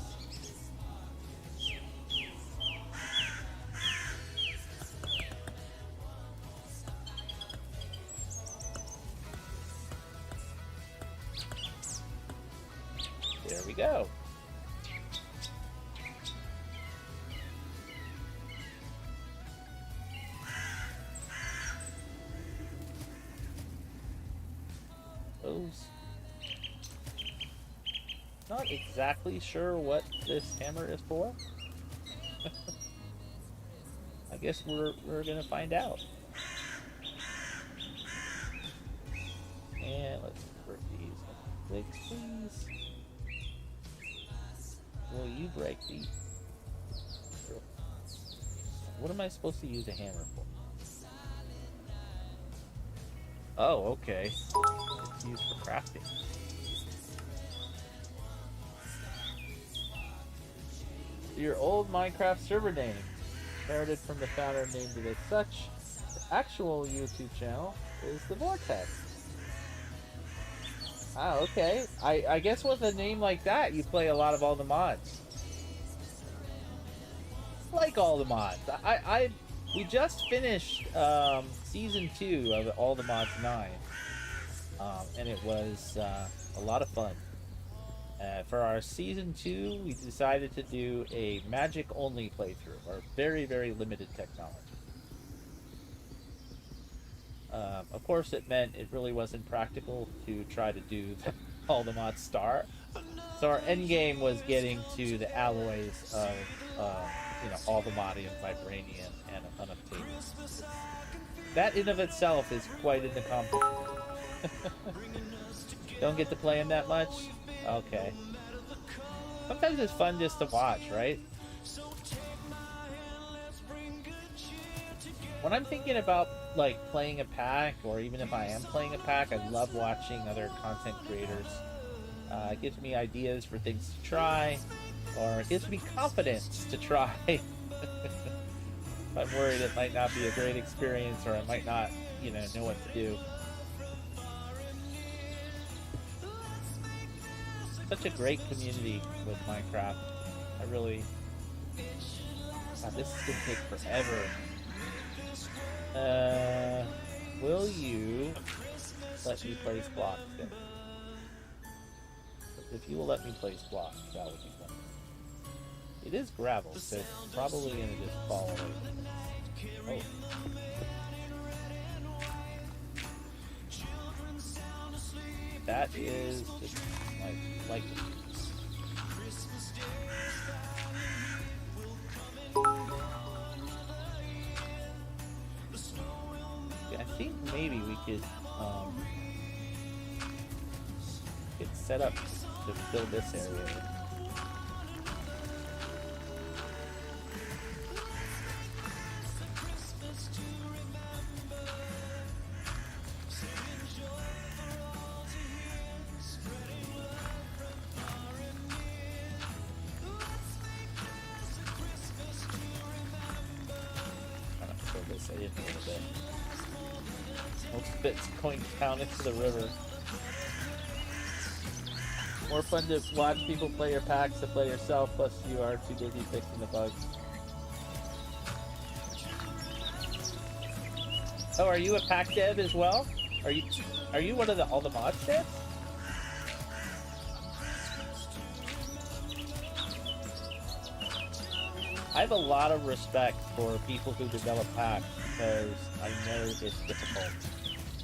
There we go. Those. Not exactly sure what this hammer is for. I guess we're gonna find out. And let's break these twigs, please. Will you break these? What am I supposed to use a hammer for? Oh, okay. It's used for crafting. Your old Minecraft server name, inherited from the founder, named it as such. The actual YouTube channel is the Vortex. Ah, okay. I guess with a name like that, you play a lot of all the mods. Like all the mods. We just finished season 2 of All the Mods 9, and it was a lot of fun. For our season 2, we decided to do a magic only playthrough, or very, very limited technology. Of course, it meant it really wasn't practical to try to do all the mods star. So our end game was getting to the alloys of, all the modium, vibranium, and unobtainium. That in of itself is quite an accomplishment. Don't get to play him that much? Okay. Sometimes it's fun just to watch, right? When I'm thinking about like playing a pack, or even if I am playing a pack, I love watching other content creators. It gives me ideas for things to try, or it gives me confidence to try. If I'm worried it might not be a great experience, or I might not, know what to do. Such a great community with Minecraft. I really... God, this is gonna take forever. Will you let me place blocks then? If you will let me place blocks, that would be fun. It is gravel, so it's probably gonna just fall away. Oh. That is just like I think maybe we could get set up to build this area. Most bits going down into the river. More fun to watch people play your packs than play yourself, plus you are too busy fixing the bugs. Oh, are you a pack dev as well? Are you one of all the mods devs? I have a lot of respect for people who develop packs because I know it's difficult.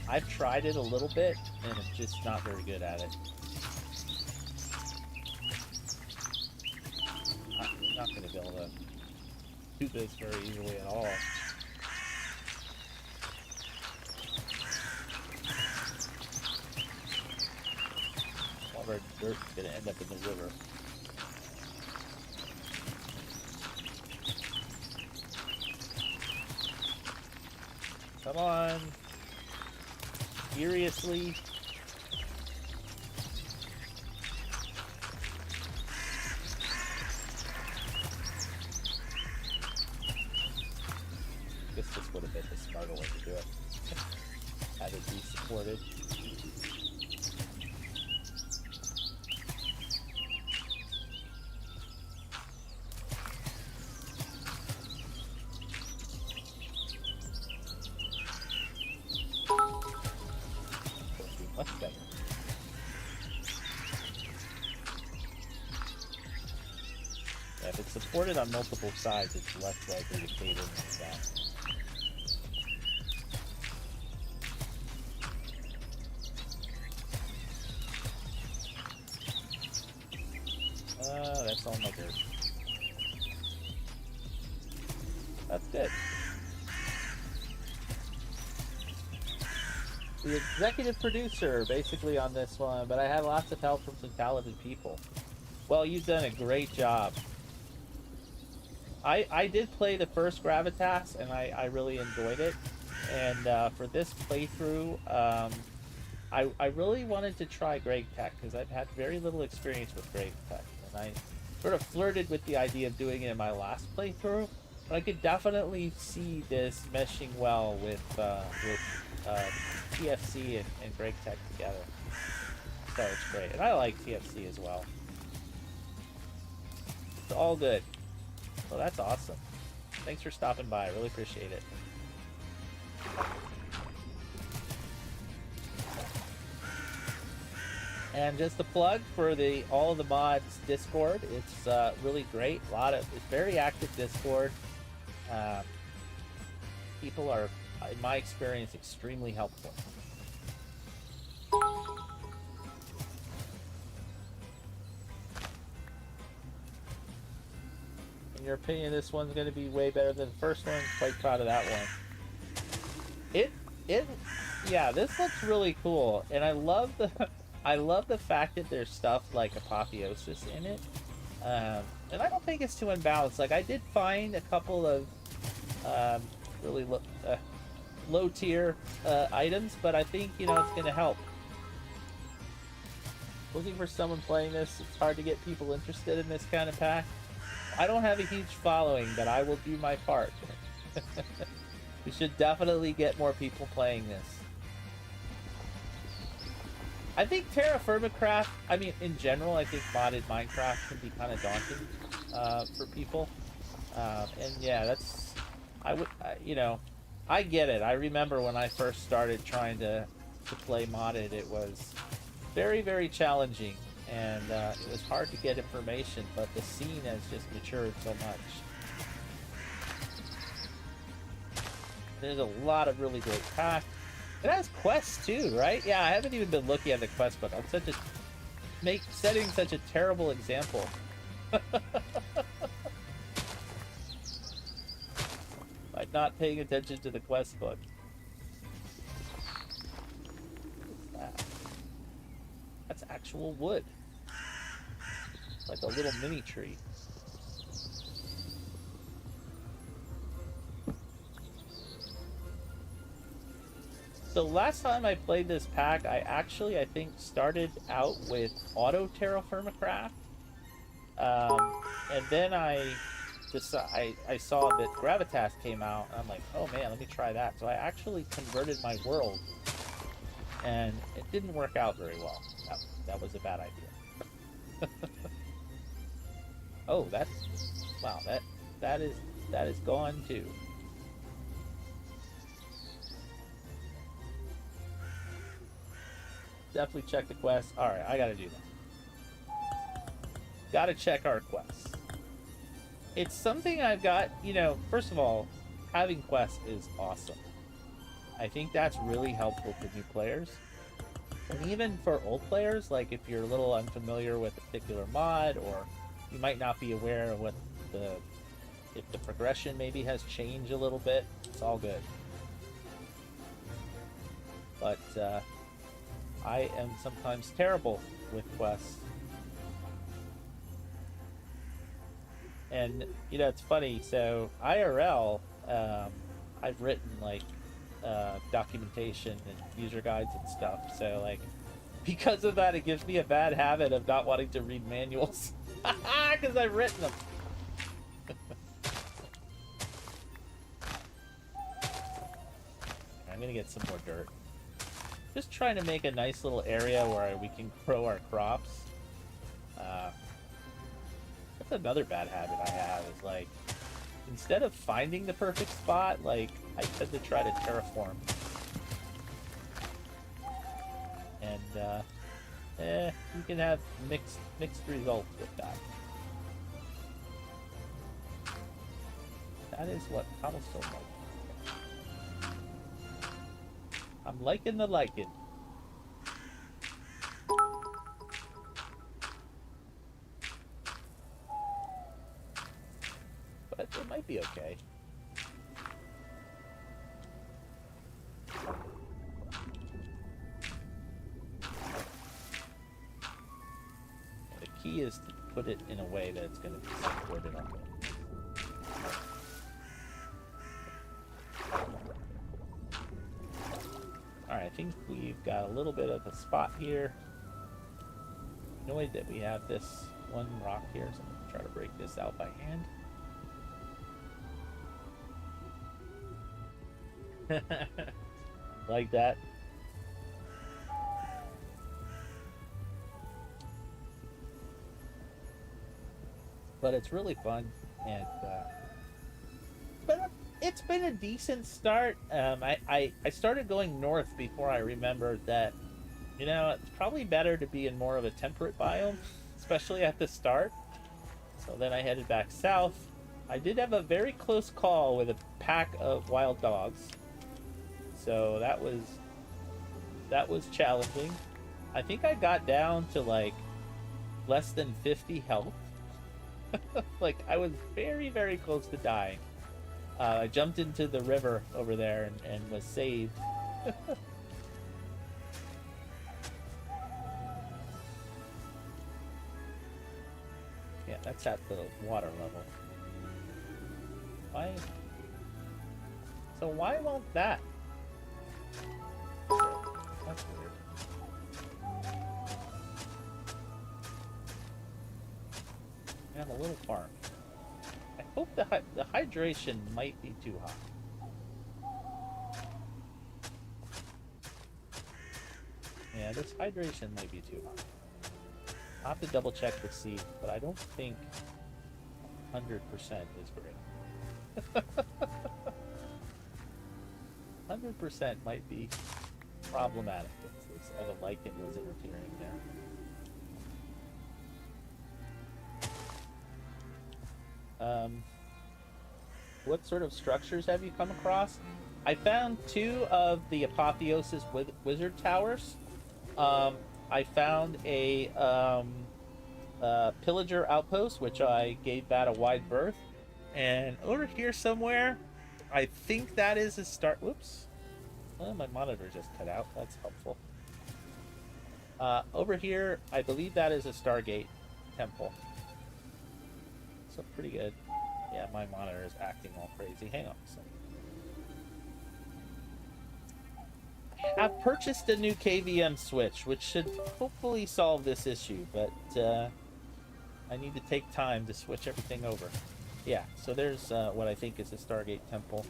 I've tried it a little bit and I'm just not very good at it. I'm not going to be able to do this very easily at all. All of our dirt's going to end up in the river. Come on. Seriously? Guess this would have been the smarter way to do it. Had it be supported. Much better. Yeah, if it's supported on multiple sides, it's less likely to cave in like that. That's all my dirt. That's good. The executive producer, basically, on this one, but I had lots of help from some talented people. Well, you've done a great job. I did play the first Gravitas, and I really enjoyed it. And for this playthrough, I really wanted to try Gregtech, because I've had very little experience with Gregtech. And sort of flirted with the idea of doing it in my last playthrough, but I could definitely see this meshing well with TFC and Gregtech together. So it's great, and I like TFC as well. It's all good. Well, that's awesome. Thanks for stopping by. I really appreciate it. And just a plug for all of the mods Discord. It's really great. It's very active Discord. People are, in my experience, extremely helpful. In your opinion, this one's going to be way better than the first one. Quite proud of that one. Yeah, this looks really cool, and I love the fact that there's stuff like apotheosis in it, and I don't think it's too unbalanced. Like, I did find a couple of really low tier items, but I think it's going to help. Looking for someone playing this. It's hard to get people interested in this kind of pack. I don't have a huge following, but I will do my part. We should definitely get more people playing this. I think TerraFirmaCraft, I mean, in general, I think modded Minecraft can be kind of daunting for people. And yeah, I get it. I remember when I first started trying to play modded, it was very, very challenging. And it was hard to get information, but the scene has just matured so much. There's a lot of really great packs. It has quests too, right? Yeah, I haven't even been looking at the quest book. I'm setting such a terrible example. By not paying attention to the quest book. That's actual wood. Like a little mini tree. So last time I played this pack, I think started out with auto TerraFirmaCraft, and then I saw that Gravitas came out, and I'm like, oh man, let me try that. So I actually converted my world, and it didn't work out very well. That was a bad idea. Oh, wow, that is gone too. Definitely check the quest. Alright, I gotta do that. Gotta check our quests. It's something I've got, first of all, having quests is awesome. I think that's really helpful for new players. And even for old players, like if you're a little unfamiliar with a particular mod, or you might not be aware of if the progression maybe has changed a little bit, it's all good. But, I am sometimes terrible with quests. And, it's funny, so IRL, I've written, like, documentation and user guides and stuff, so, like, because of that, it gives me a bad habit of not wanting to read manuals. Because I've written them. I'm gonna get some more dirt. Just trying to make a nice little area where we can grow our crops. That's another bad habit I have, is like, instead of finding the perfect spot, like, I tend to try to terraform. And, you can have mixed results with that. That is what cobblestone like. I'm liking the liking. But it might be okay. The key is to put it in a way that it's going to be supported on it. Alright, I think we've got a little bit of a spot here. Annoyed that we have this one rock here. So Try to break this out by hand. Like that. But it's really fun, and it's been a decent start. I started going north before I remembered that, you know, it's probably better to be in more of a temperate biome, especially at the start. So then I headed back south. I did have a very close call with a pack of wild dogs, so that was challenging. I think I got down to like less than 50 health. Like, I was very, very close to dying. I jumped into the river over there and was saved. Yeah, that's at the water level. Why? So why won't that? That's weird. I have a little farm. I hope the hydration might be too high. Yeah, this hydration might be too high. I'll have to double check to see, but I don't think 100% is great. 100% might be problematic. This other lichen was interfering there. What sort of structures have you come across? I found 2 of the Apotheosis Wizard Towers. I found a Pillager Outpost, which I gave that a wide berth. And over here somewhere, I think that is a start. Whoops. Well, my monitor just cut out. That's helpful. Over here, I believe that is a Stargate temple. So pretty good. Yeah, my monitor is acting all crazy. Hang on a second. I've purchased a new KVM switch, which should hopefully solve this issue, but I need to take time to switch everything over. Yeah, so there's what I think is a Stargate temple.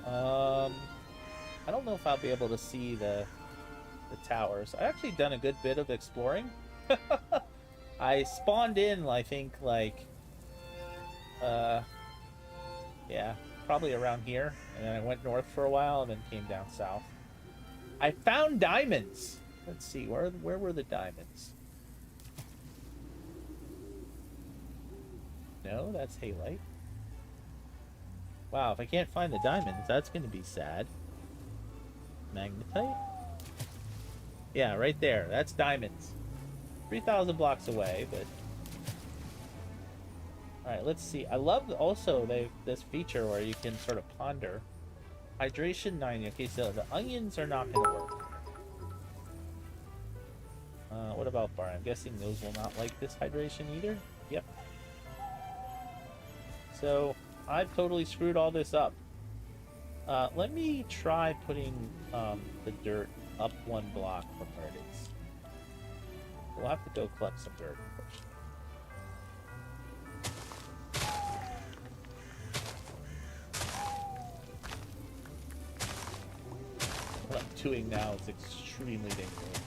I don't know if I'll be able to see the towers. I've actually done a good bit of exploring. I spawned in, I think, like... yeah, probably around here, and then I went north for a while and then came down south. I found diamonds. Let's see, where were the diamonds? No, that's halite. Wow, if I can't find the diamonds, that's gonna be sad. Magnetite? Yeah, right there, that's diamonds. 3,000 blocks away, but... Alright, let's see. I love also this feature where you can sort of ponder. Hydration 90. Okay, so the onions are not going to work. What about bar? I'm guessing those will not like this hydration either. Yep. So, I've totally screwed all this up. Let me try putting the dirt up 1 block from where it is. We'll have to go collect some dirt first. What I'm doing now is extremely dangerous.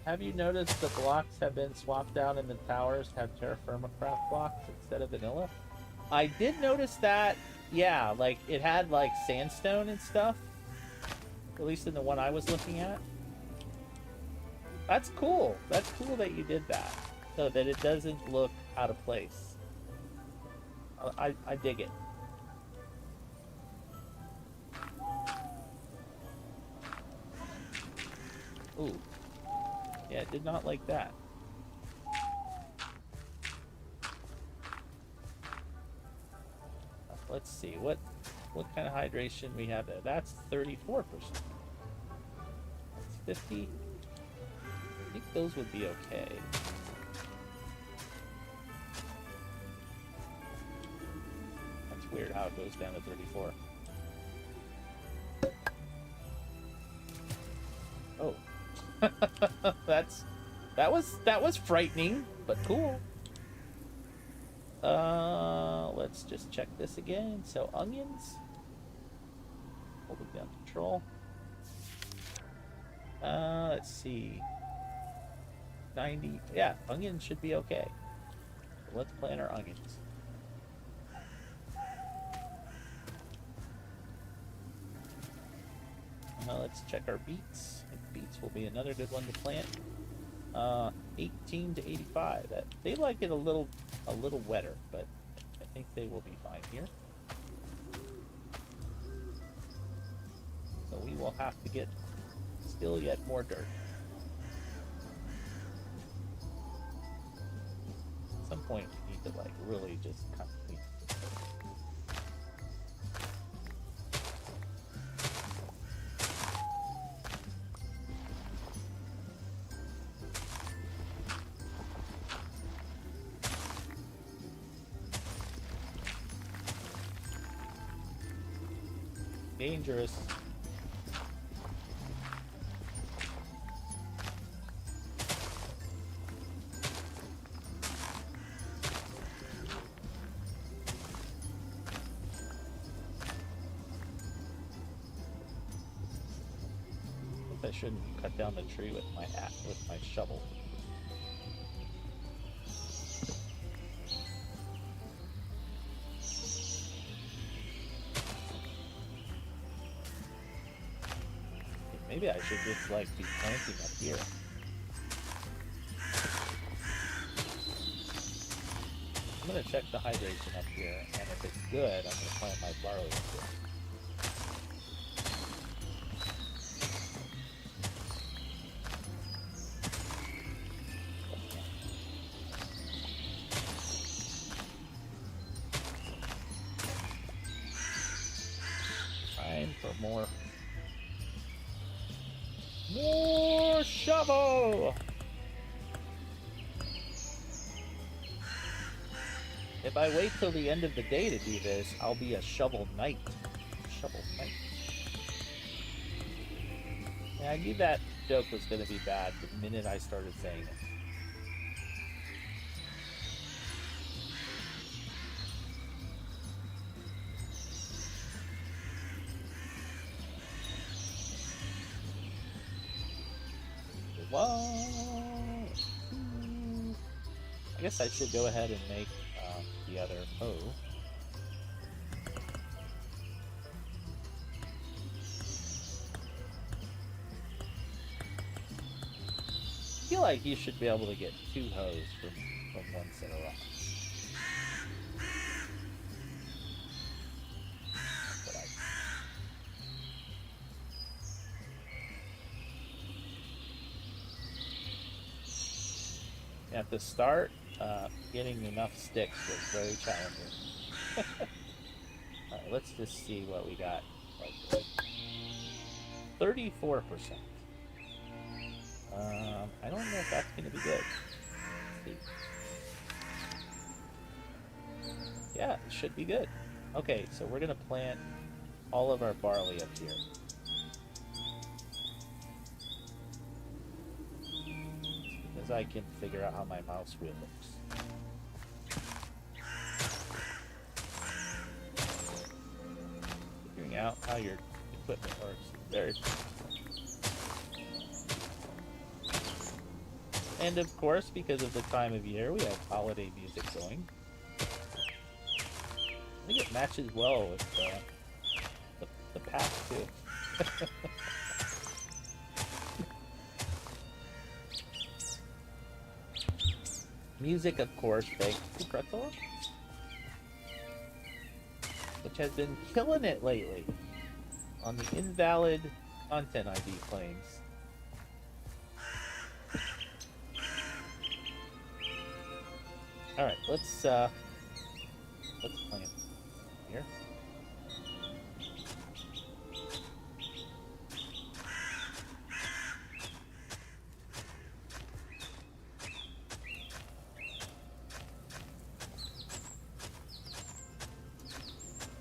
Have you noticed the blocks have been swapped out in the towers to have TerraFirmaCraft blocks instead of vanilla? I did notice that, yeah, like it had like sandstone and stuff. At least in the one I was looking at. That's cool. That's cool that you did that. So that it doesn't look out of place. I dig it. Ooh. Yeah, it did not like that. Let's see, what kind of hydration we have there. That's 34%. That's 50. I think those would be okay. That's weird how it goes down to 34. That was frightening, but cool. Let's just check this again. So onions. Holding down control. Let's see. 90. Yeah, onions should be okay. So let's plant our onions. Let's check our beets. Beets will be another good one to plant. 18 to 85. They like it a little wetter, but I think they will be fine here. So we will have to get still yet more dirt. At some point we need to like really just kind of clean this up. Dangerous. I shouldn't cut down the tree with my shovel. Maybe I should just like be planting up here. I'm gonna check the hydration up here, and if it's good, I'm gonna plant my barley up here. Time for more shovel! If I wait till the end of the day to do this, I'll be a shovel knight. Shovel knight. Yeah, I knew that joke was going to be bad the minute I started saying it. I guess I should go ahead and make the other hoe. I feel like you should be able to get 2 hoes from one set of rocks. At the start, getting enough sticks was very challenging. Alright, let's just see what we got. 34%. I don't know if that's going to be good. Let's see. Yeah, it should be good. Okay, so we're going to plant all of our barley up here. Because I can figure out how my mouse wheel looks. Figuring out how your equipment works. There. And of course, because of the time of year, we have holiday music going. I think it matches well with the pack too. Music, of course, thanks to Pretzel, which has been killing it lately on the invalid content ID claims. All right, let's plant here.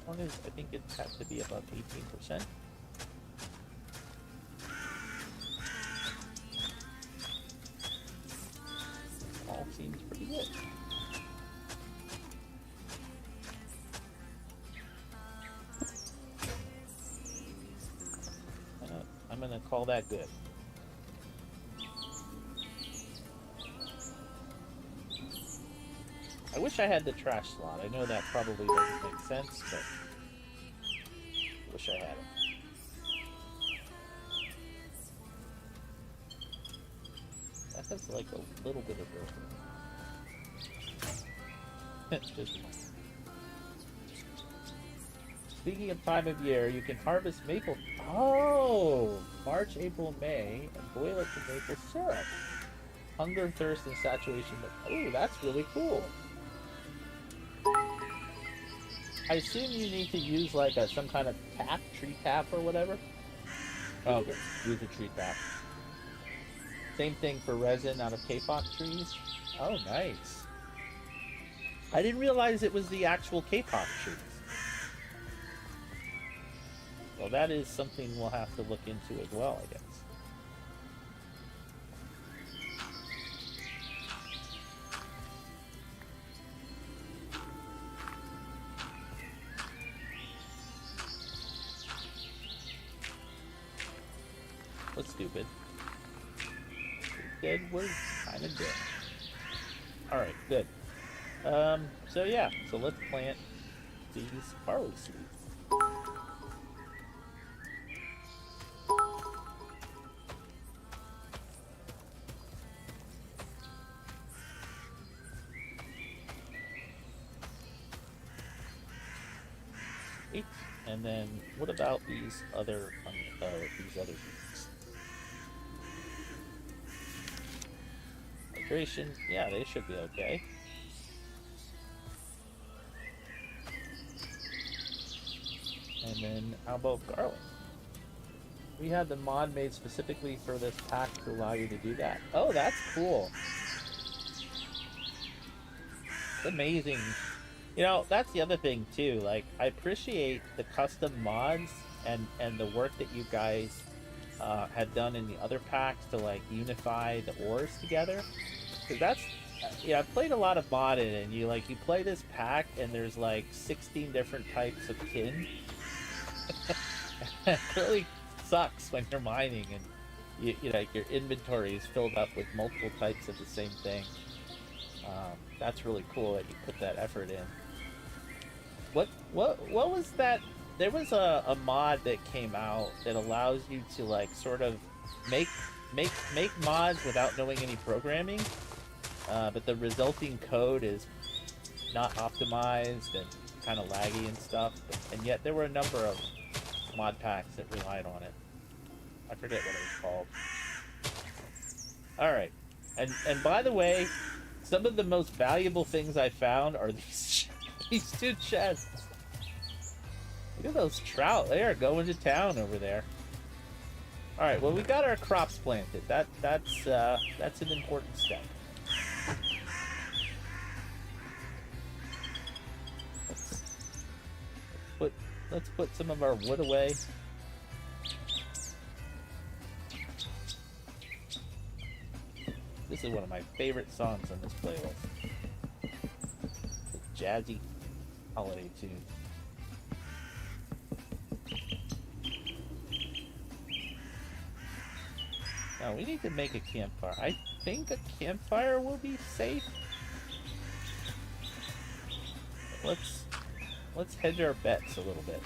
One is, I think it has to be above 18%. call that good. I wish I had the trash slot. I know that probably doesn't make sense, but I wish I had it. That has like a little bit of a... Just... Speaking of time of year, you can harvest maple... Oh! March, April, May, and boil it to maple syrup. Hunger, thirst, and saturation. Oh, that's really cool. I assume you need to use like some kind of tap, tree tap or whatever. Oh, okay, use a tree tap. Same thing for resin out of kapok trees. Oh, nice. I didn't realize it was the actual kapok trees. Well, that is something we'll have to look into as well, I guess. What's stupid? Good, we're kind of good. Alright, good. So yeah, so let's plant these barley seeds. And then, what about these other beads? Hydration, yeah, they should be okay. And then, how about garlic? We had the mod made specifically for this pack to allow you to do that. Oh, that's cool. It's amazing. You know, that's the other thing too. Like, I appreciate the custom mods and the work that you guys had done in the other packs to like unify the ores together. Because that's, yeah, I've played a lot of modded, and you play this pack and there's like 16 different types of tin. It really sucks when you're mining and you know, your inventory is filled up with multiple types of the same thing. That's really cool that you put that effort in. What was that? There was a mod that came out that allows you to like sort of make mods without knowing any programming, but the resulting code is not optimized and kind of laggy and stuff. And yet there were a number of mod packs that relied on it. I forget what it was called. All right, and by the way, some of the most valuable things I found are these two chests. Look at those trout. They are going to town over there. All right, well, we got our crops planted. That's an important step. Let's put some of our wood away. This is one of my favorite songs on this playlist. The jazzy holiday tune. Now we need to make a campfire. I think a campfire will be safe. Let's hedge our bets a little bit.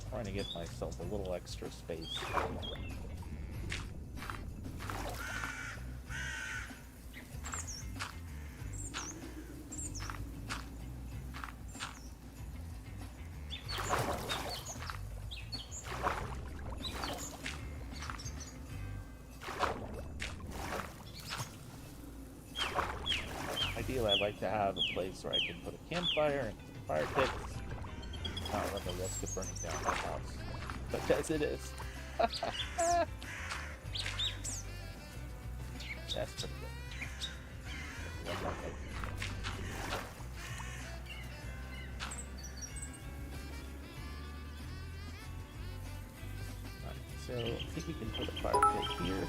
Trying to give myself a little extra space. Ideally, I'd like to have a place where I can put a campfire and fire pits. Not run the risk of burning down my house. But as it is. That's pretty good. One more thing. Alright, I think we can put a fire pit here.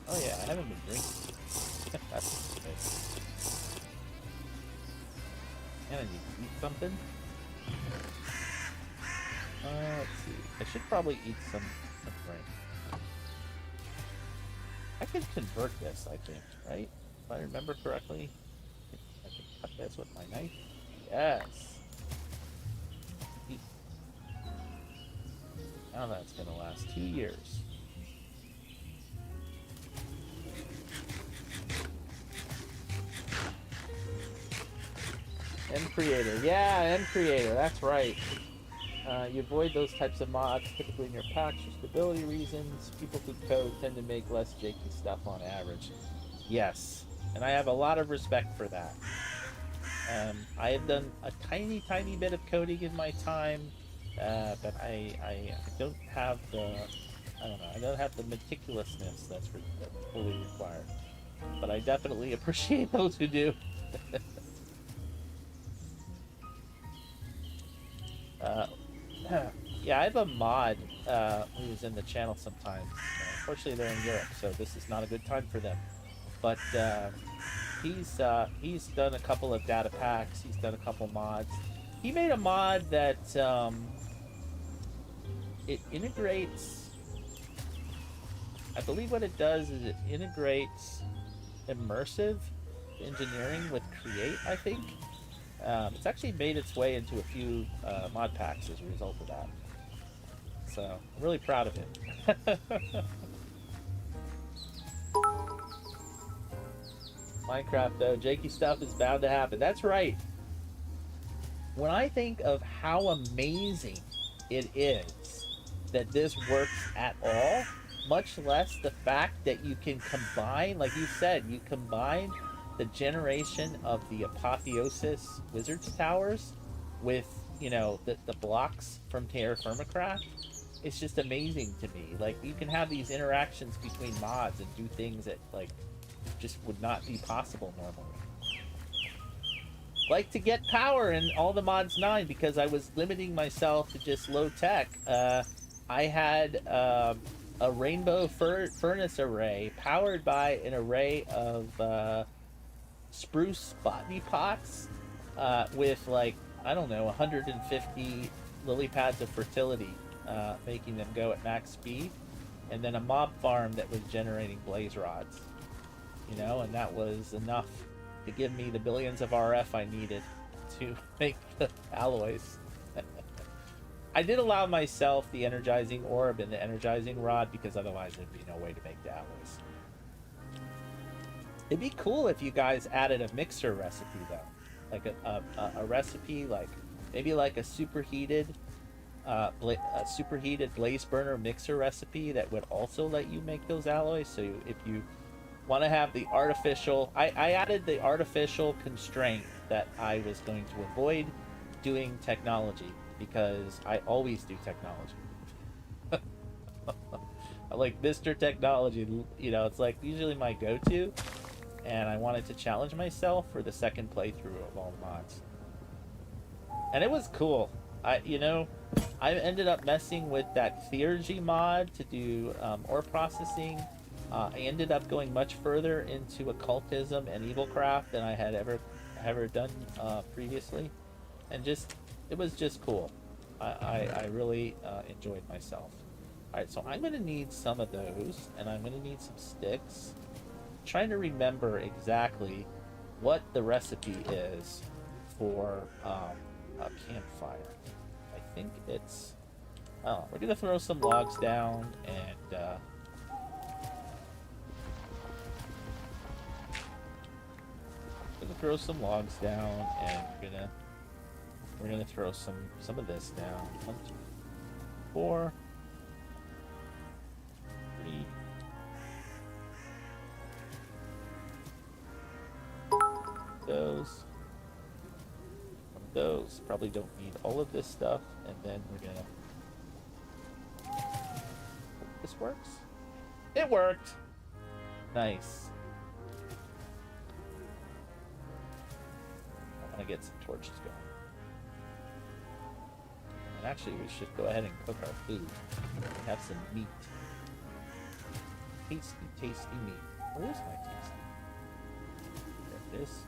Oh yeah, I haven't been drinking. That's good. And I need to eat something. Let's see. I should probably eat some drink. I can convert this, I think, right? If I remember correctly. I can cut this with my knife. Yes. Eat. Now that's gonna last 2 years. End creator. Yeah, end creator. That's right. You avoid those types of mods typically in your packs for stability reasons. People who code tend to make less janky stuff on average. Yes, and I have a lot of respect for that. I have done a tiny bit of coding in my time, but I don't have the, I don't know, I don't have the meticulousness that's fully required. But I definitely appreciate those who do. Yeah, I have a mod who's in the channel sometimes. Unfortunately, they're in Europe, so this is not a good time for them. But he's done a couple of data packs. He's done a couple mods. He made a mod that it integrates. I believe what it does is it integrates immersive engineering with Create, I think. It's actually made its way into a few mod packs as a result of that. So, I'm really proud of him. Minecraft, though, janky stuff is bound to happen. That's right. When I think of how amazing it is that this works at all, much less the fact that you can combine, like you said, you combine the generation of the Apotheosis Wizard's Towers with, you know, the blocks from TerraFirmaCraft. It's just amazing to me. Like, you can have these interactions between mods and do things that, like, just would not be possible normally. Like to get power in all the mods 9 because I was limiting myself to just low tech. I had a rainbow furnace array powered by an array of spruce botany pots with, like, I don't know, 150 lily pads of fertility, making them go at max speed, and then a mob farm that was generating blaze rods, you know, and that was enough to give me the billions of RF I needed to make the alloys. I did allow myself the energizing orb and the energizing rod because otherwise there'd be no way to make the alloys. It'd be cool if you guys added a mixer recipe though, like a recipe like maybe like a superheated blaze burner mixer recipe that would also let you make those alloys. So if you want to have the artificial, I added the artificial constraint that I was going to avoid doing technology because I always do technology. Like Mr. Technology, you know, it's like usually my go-to, and I wanted to challenge myself for the second playthrough of all mods. And it was cool. I ended up messing with that theurgy mod to do ore processing. I ended up going much further into occultism and evilcraft than I had ever done previously, and it was just cool. I really enjoyed myself. All right, so I'm going to need some of those, and I'm going to need some sticks. I'm trying to remember exactly what the recipe is for a campfire. I think it's... Oh, we're going to throw some logs down, and... throw some logs down, and we're gonna throw some of this down. 1, 2, 4, 3. Those probably don't need all of this stuff, and then we're gonna. This works. It worked. Nice. I to get some torches going. And actually, we should go ahead and cook our food. Have some meat. Tasty, tasty meat. Where is my tasty? There it is.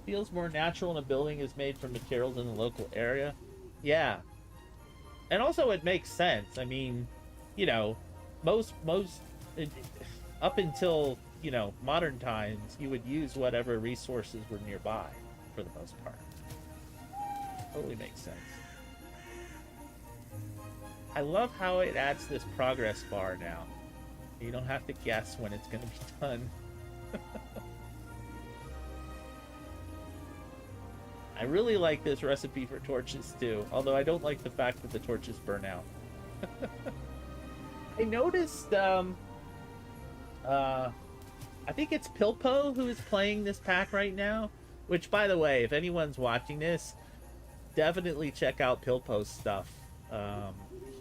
Feels more natural when a building is made from materials in the local area. Yeah. And also it makes sense. I mean, you know, up until, you know, modern times, you would use whatever resources were nearby for the most part. Totally makes sense. I love how it adds this progress bar now. You don't have to guess when it's going to be done. I really like this recipe for torches too, although I don't like the fact that the torches burn out. I noticed, I think it's Pilpo who is playing this pack right now, which, by the way, if anyone's watching this, definitely check out Pilpo's stuff.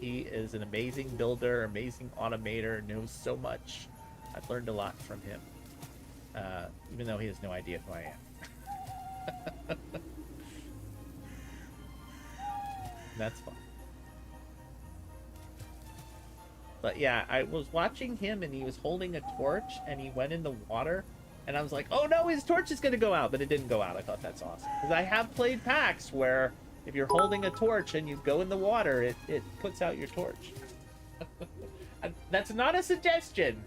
He is an amazing builder, amazing automator, knows so much. I've learned a lot from him, even though he has no idea who I am. That's fun. But yeah, I was watching him and he was holding a torch and he went in the water and I was like, oh no, his torch is gonna go out, but it didn't go out. I thought that's awesome. Because I have played packs where if you're holding a torch and you go in the water, it puts out your torch. That's not a suggestion.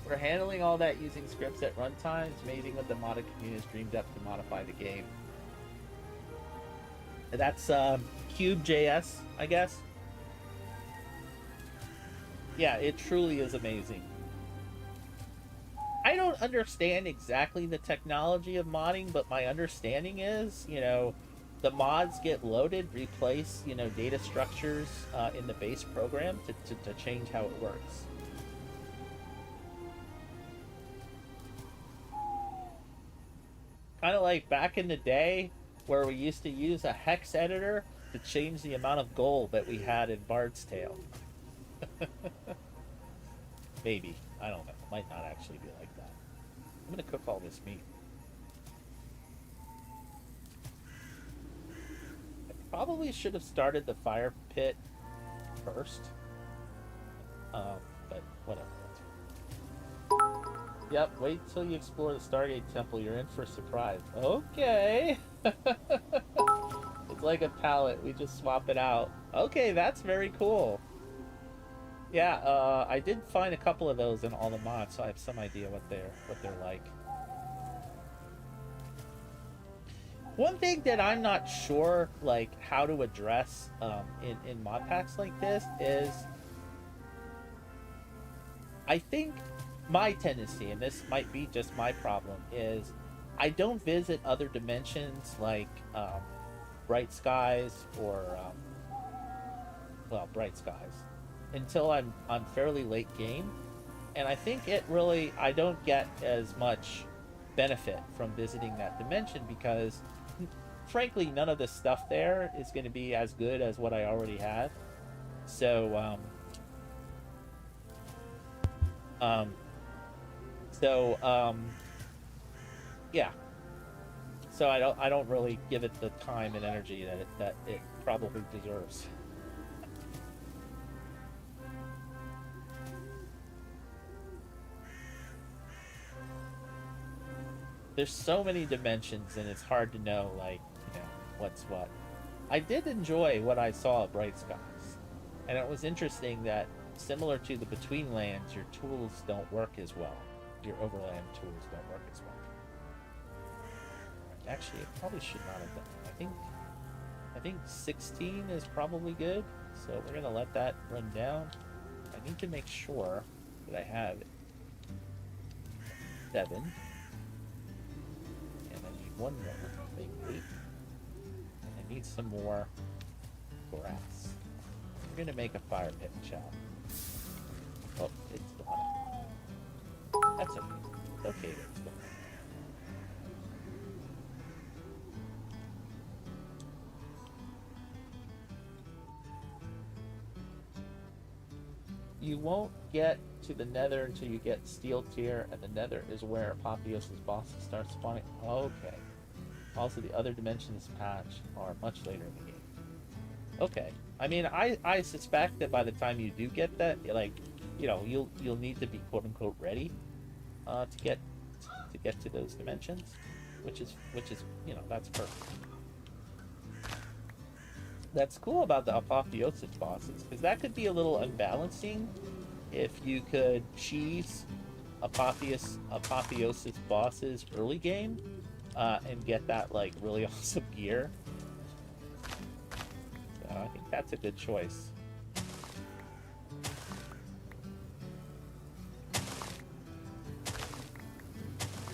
We're handling all that using scripts at runtime. It's amazing what the modded community has dreamed up to modify the game. That's Cube.js, I guess. Yeah, it truly is amazing. I don't understand exactly the technology of modding, but my understanding is, you know, the mods get loaded, replace, you know, data structures in the base program to change how it works. Kind of like back in the day, where we used to use a hex editor to change the amount of gold that we had in Bard's Tale. Maybe. I don't know. It might not actually be like that. I'm going to cook all this meat. I probably should have started the fire pit first. But whatever. Yep, wait till you explore the Stargate Temple. You're in for a surprise. Okay. It's like a palette. We just swap it out. Okay, that's very cool. Yeah, I did find a couple of those in all the mods, so I have some idea what they're like. One thing that I'm not sure, like, how to address in mod packs like this is, I think my tendency, and this might be just my problem, is I don't visit other dimensions like Bright Skies or well, Bright Skies until I'm fairly late game, and I think I don't get as much benefit from visiting that dimension because frankly none of the stuff there is going to be as good as what I already have. So yeah. So I don't really give it the time and energy that it probably deserves. There's so many dimensions and it's hard to know, like, you know, what's what. I did enjoy what I saw at Bright Skies, and it was interesting that similar to the Between Lands, your tools don't work as well. Your overland tools don't work as well. Actually, it probably should not have done that. I think 16 is probably good, so we're gonna let that run down. I need to make sure that I have 7, and I need 1 more, make 8, and I need some more grass. We're gonna make a fire pit, shall we? Oh, it's gone. That's okay. It's okay that it's gone. you won't get to the nether until you get steel tier, and the nether is where Apotheosis bosses start spawning. Okay. Also, the other dimensions patch are much later in the game. Okay. I mean, I suspect that by the time you do get that, like, you know, you'll need to be quote unquote ready to get to those dimensions, which is you know, that's perfect. That's cool about the Apotheosis bosses, because that could be a little unbalancing if you could cheese Apotheosis bosses early game and get that like really awesome gear. So I think that's a good choice.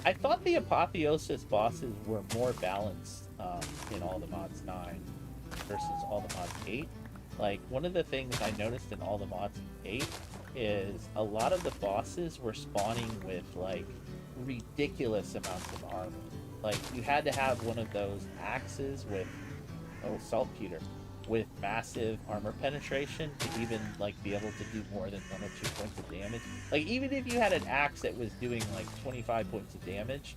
I thought the Apotheosis bosses were more balanced in all the mods 9 versus all the mods 8. Like, one of the things I noticed in all the mods 8 is a lot of the bosses were spawning with like ridiculous amounts of armor. Like, you had to have one of those axes with saltpeter with massive armor penetration to even like be able to do more than 1 or 2 points of damage. Like, even if you had an axe that was doing like 25 points of damage,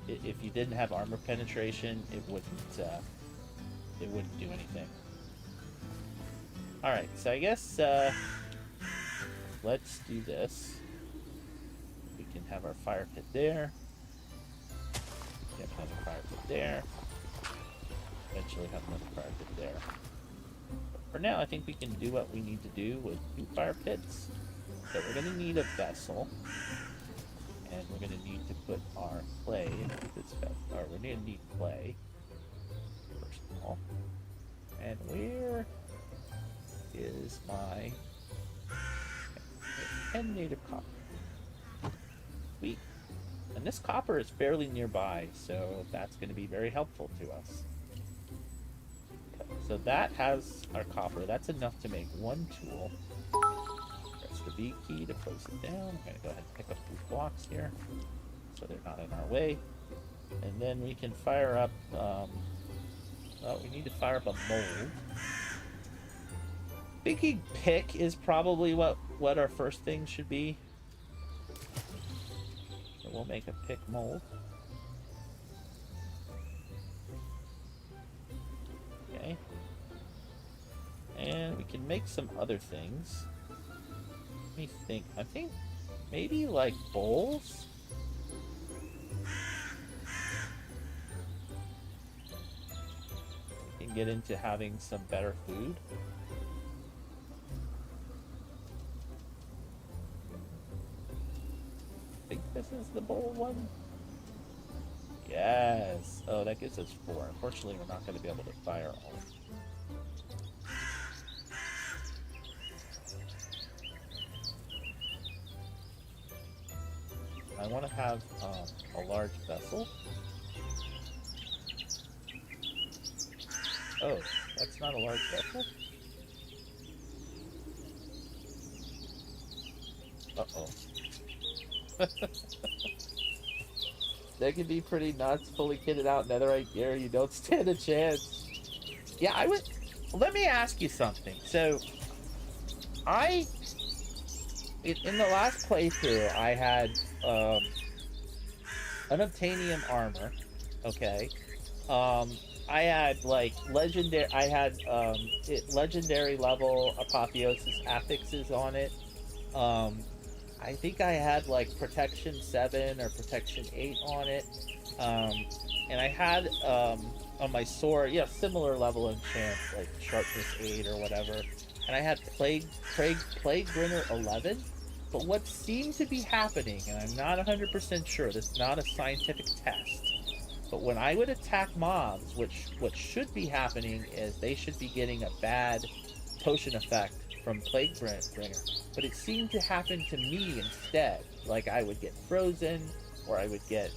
if you didn't have armor penetration, it wouldn't do anything. All right, so I guess let's do this. We can have our fire pit there. We have another fire pit there. Eventually have another fire pit there. But for now, I think we can do what we need to do with 2 fire pits. So we're going to need a vessel. And we're going to need to put our clay into this vessel. Or we're going to need clay, first of all. And where is my 10 native copper? Sweet. And this copper is fairly nearby, so that's going to be very helpful to us. Okay, so that has our copper. That's enough to make 1 tool. Press the B key to place it down. I'm going to go ahead and pick up these blocks here so they're not in our way. And then we can fire up... well, we need to fire up a mold. Thinking pick is probably what our first thing should be. So we'll make a pick mold. Okay. And we can make some other things. Let me think. I think maybe like bowls? We can get into having some better food. I think this is the bowl one. Yes. Oh, that gives us 4. Unfortunately, we're not going to be able to fire all. I want to have a large vessel. Oh, that's not a large vessel? Uh-oh. That can be pretty nuts. Fully kitted out netherite gear, you don't stand a chance. Yeah, I would... Let me ask you something. So, in the last playthrough, I had unobtainium armor. Okay. I had like legendary level apotheosis affixes on it. I think I had like protection 7 or protection 8 on it. And I had on my sword, yeah, similar level enchant, like sharpness 8 or whatever. And I had plague grinner 11. But what seemed to be happening, and I'm not 100% sure, this is not a scientific test, but when I would attack mobs, what should be happening is they should be getting a bad potion effect from Plague Bringer, but it seemed to happen to me instead. Like, I would get frozen, or I would get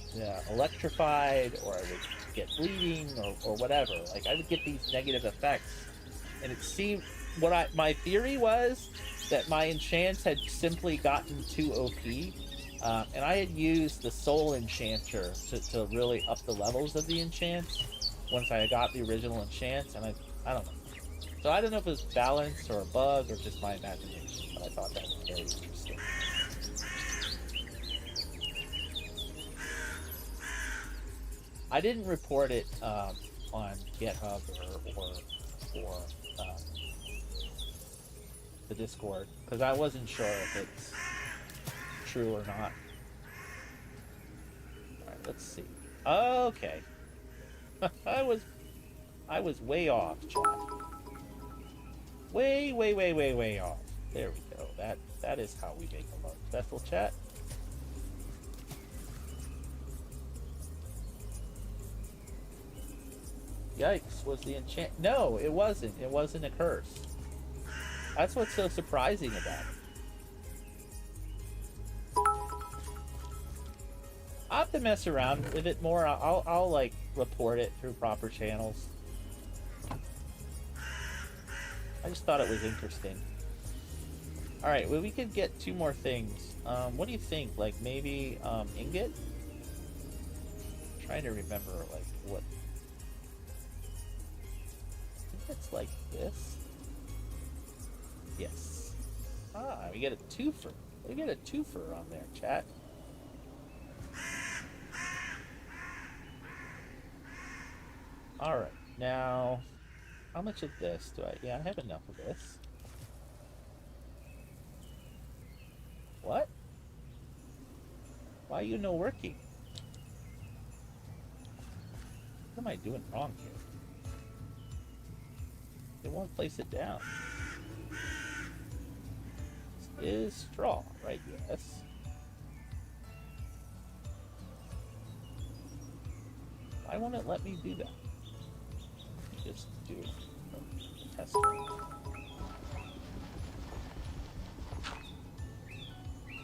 electrified, or I would get bleeding, or whatever. Like, I would get these negative effects, and it seemed... my theory was that my enchants had simply gotten too OP, and I had used the Soul Enchanter to really up the levels of the enchants once I got the original enchants, and I don't know. So I don't know if it was balance or a bug or just my imagination, but I thought that was very interesting. I didn't report it on GitHub or the Discord because I wasn't sure if it's true or not. All right, let's see. Okay, I was way off, chat. Way off. There we go. That is how we make a large vessel, chat. Yikes, was the enchant... No, it wasn't. It wasn't a curse. That's what's so surprising about it. I'll have to mess around with it more. I'll like, report it through proper channels. I just thought it was interesting. Alright, well, we could get 2 more things. What do you think? Like, maybe, ingot? I'm trying to remember, like, what... I think it's like this. Yes. Ah, we get a twofer. We get a twofer on there, chat. Alright, now... How much of this do I... Yeah, I have enough of this. What? Why are you no working? What am I doing wrong here? They won't place it down. This is straw, right? Yes. Why won't it let me do that? Just do a test.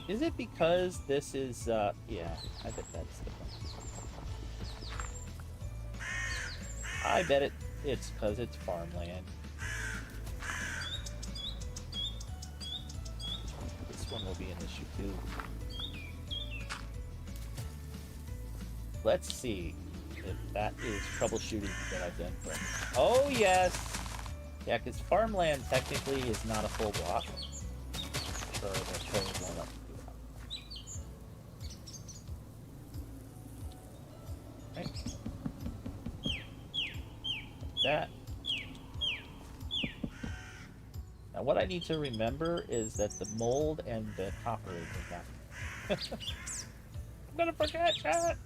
Is it because this is, yeah, I bet that's the one. I bet it's because it's farmland. This one will be an issue too. Let's see if that is troubleshooting that I've done correctly. Oh, yes! Yeah, because farmland technically is not a full block. Sure, the code won't let me do that. Right. Like that. Now, what I need to remember is that the mold and the copper is in that. I'm gonna forget that!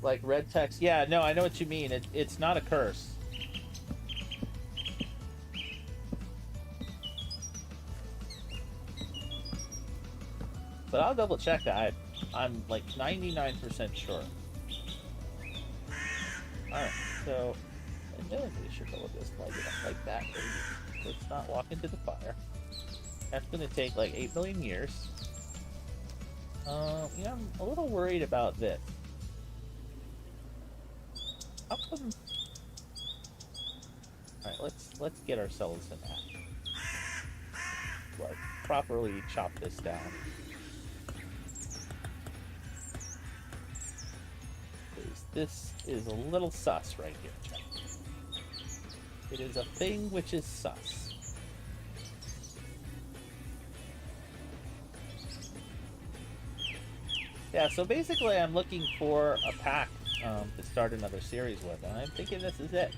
Like red text. Yeah, no, I know what you mean. It's not a curse. But I'll double check that. I'm like 99% sure. Alright, so I know we should go with this light it up like that. So it's not walk into the fire. That's gonna take like 8 million years. Yeah, I'm a little worried about this. How come... Alright, let's get ourselves in that. Like, properly chop this down. This is a little sus right here, chat. It is a thing which is sus. Yeah, so basically I'm looking for a pack to start another series with, and I'm thinking this is it.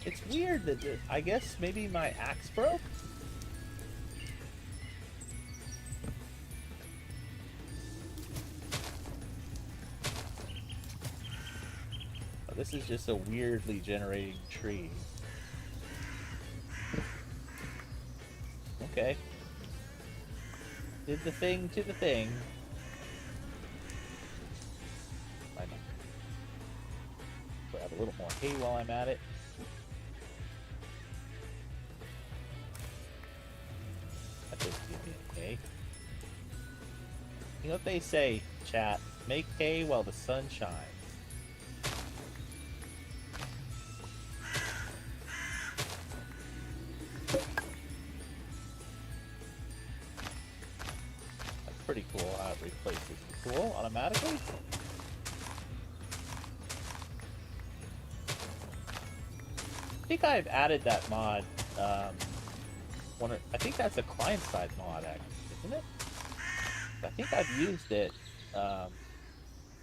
It's weird that I guess maybe my axe broke? Oh, this is just a weirdly generating tree. Okay. Did the thing to the thing. Why not? Grab a little more hay while I'm at it. That doesn't give me any hay. You know what they say, chat? Make hay while the sun shines. pretty cool how it replaces. Cool, automatically? I think I've added that mod. I think that's a client-side mod, actually, isn't it? I think I've used it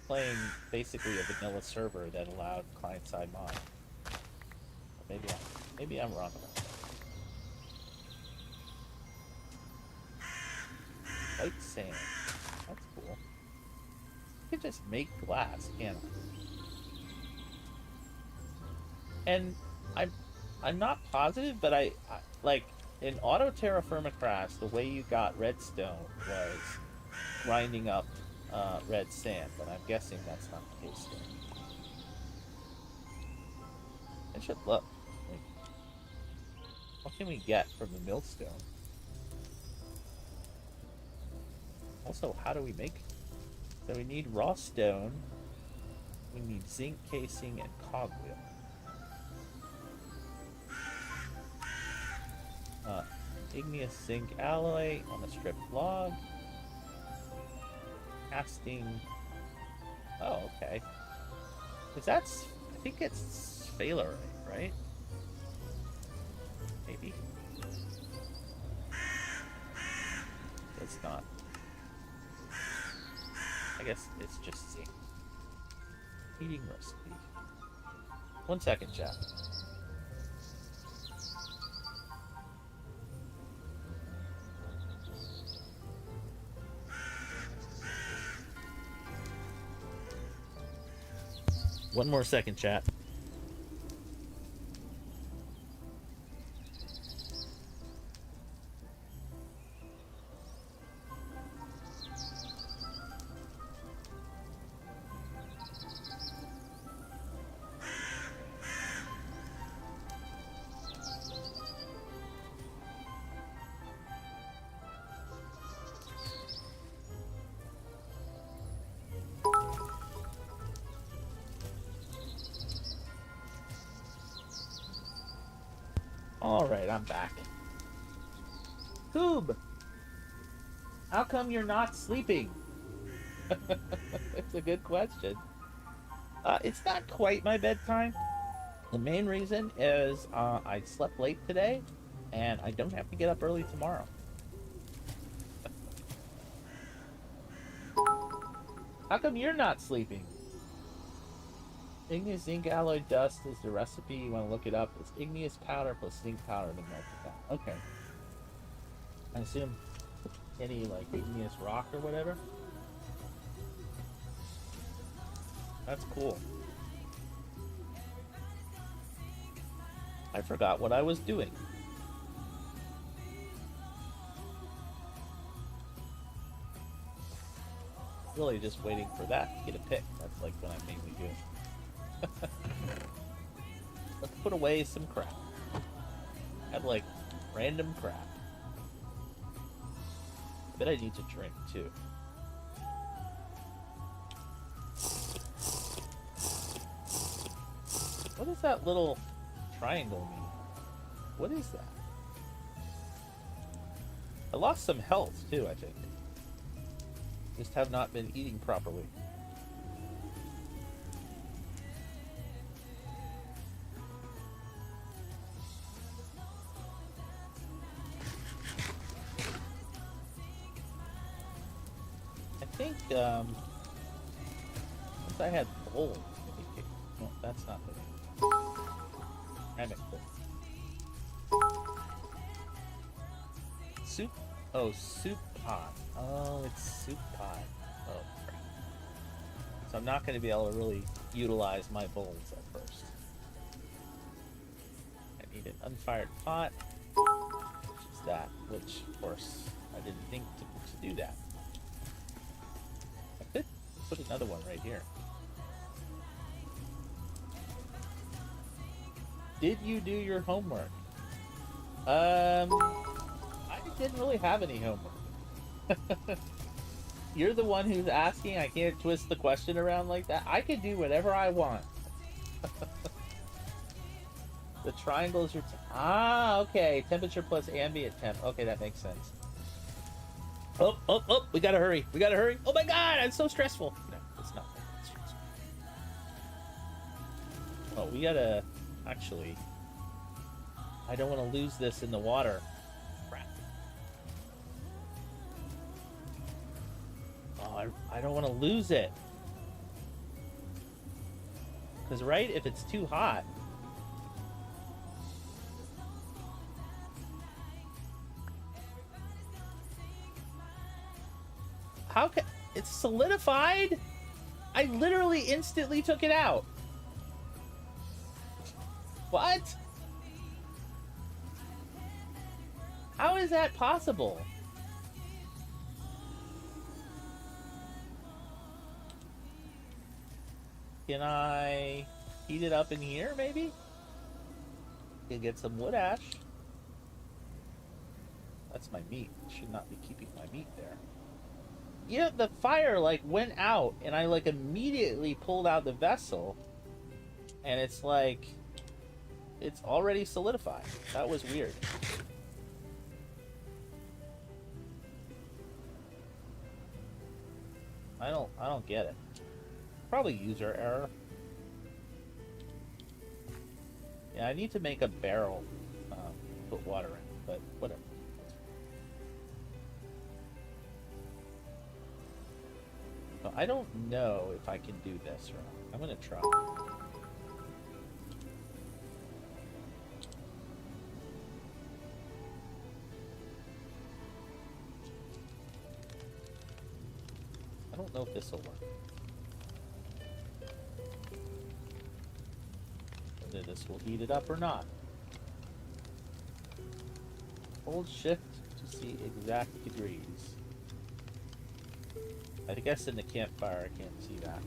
playing basically a vanilla server that allowed client-side mod. Maybe I'm wrong about that. White sand. That's cool. You can just make glass, can't I? And I'm not positive, but I like in auto TerraFirmaCraft, the way you got redstone was grinding up red sand, but I'm guessing that's not the case here. It should look. Like, what can we get from the millstone? Also, how do we make it? So we need raw stone, we need zinc casing and cogwheel. Igneous zinc alloy on a stripped log. Casting. Oh, okay. Cause that's, I think it's sphalerite, right? Maybe. It's not. I guess it's just zinc. Heating recipe. 1 second, chat. One more second, chat. Alright, I'm back. Coob! How come you're not sleeping? It's a good question. It's not quite my bedtime. The main reason is I slept late today, and I don't have to get up early tomorrow. How come you're not sleeping? Igneous zinc alloy dust is the recipe. You want to look it up. It's igneous powder plus zinc powder to melt it down. Okay. I assume any like igneous rock or whatever. That's cool. I forgot what I was doing. Really just waiting for that to get a pick. That's like what I'm mainly doing. Let's put away some crap. Have like random crap. I bet I need to drink too. What does that little triangle mean? What is that? I lost some health too, I think. Just have not been eating properly. I think, since I had bowls, no, that's not the ceramic bowl. Soup? Oh, soup pot. Oh, it's soup pot. Oh, crap. So I'm not going to be able to really utilize my bowls at first. I need an unfired pot, which is that, which, of course, I didn't think to do that. I could put another one right here. Did you do your homework? I didn't really have any homework. You're the one who's asking. I can't twist the question around like that. I can do whatever I want. The triangle is your... okay. Temperature plus ambient temp. Okay, that makes sense. Oh, oh, oh, we gotta hurry. We gotta hurry. Oh my god, it's so stressful. No, it's not. It's stressful. Oh, we gotta... Actually, I don't want to lose this in the water. Crap. Oh, I don't want to lose it. Because, right, if it's too hot... How can... It's solidified? I literally instantly took it out. What? How is that possible? Can I heat it up in here, maybe? Can get some wood ash. That's my meat. Should not be keeping my meat there. Yeah, the fire like went out and I like immediately pulled out the vessel and it's like it's already solidified. That was weird. I don't get it. Probably user error. Yeah, I need to make a barrel put water in, but whatever. So I don't know if I can do this or not. I'm gonna try. I don't know if this will work. Whether this will heat it up or not. Hold shift to see exact degrees. I guess in the campfire I can't see that.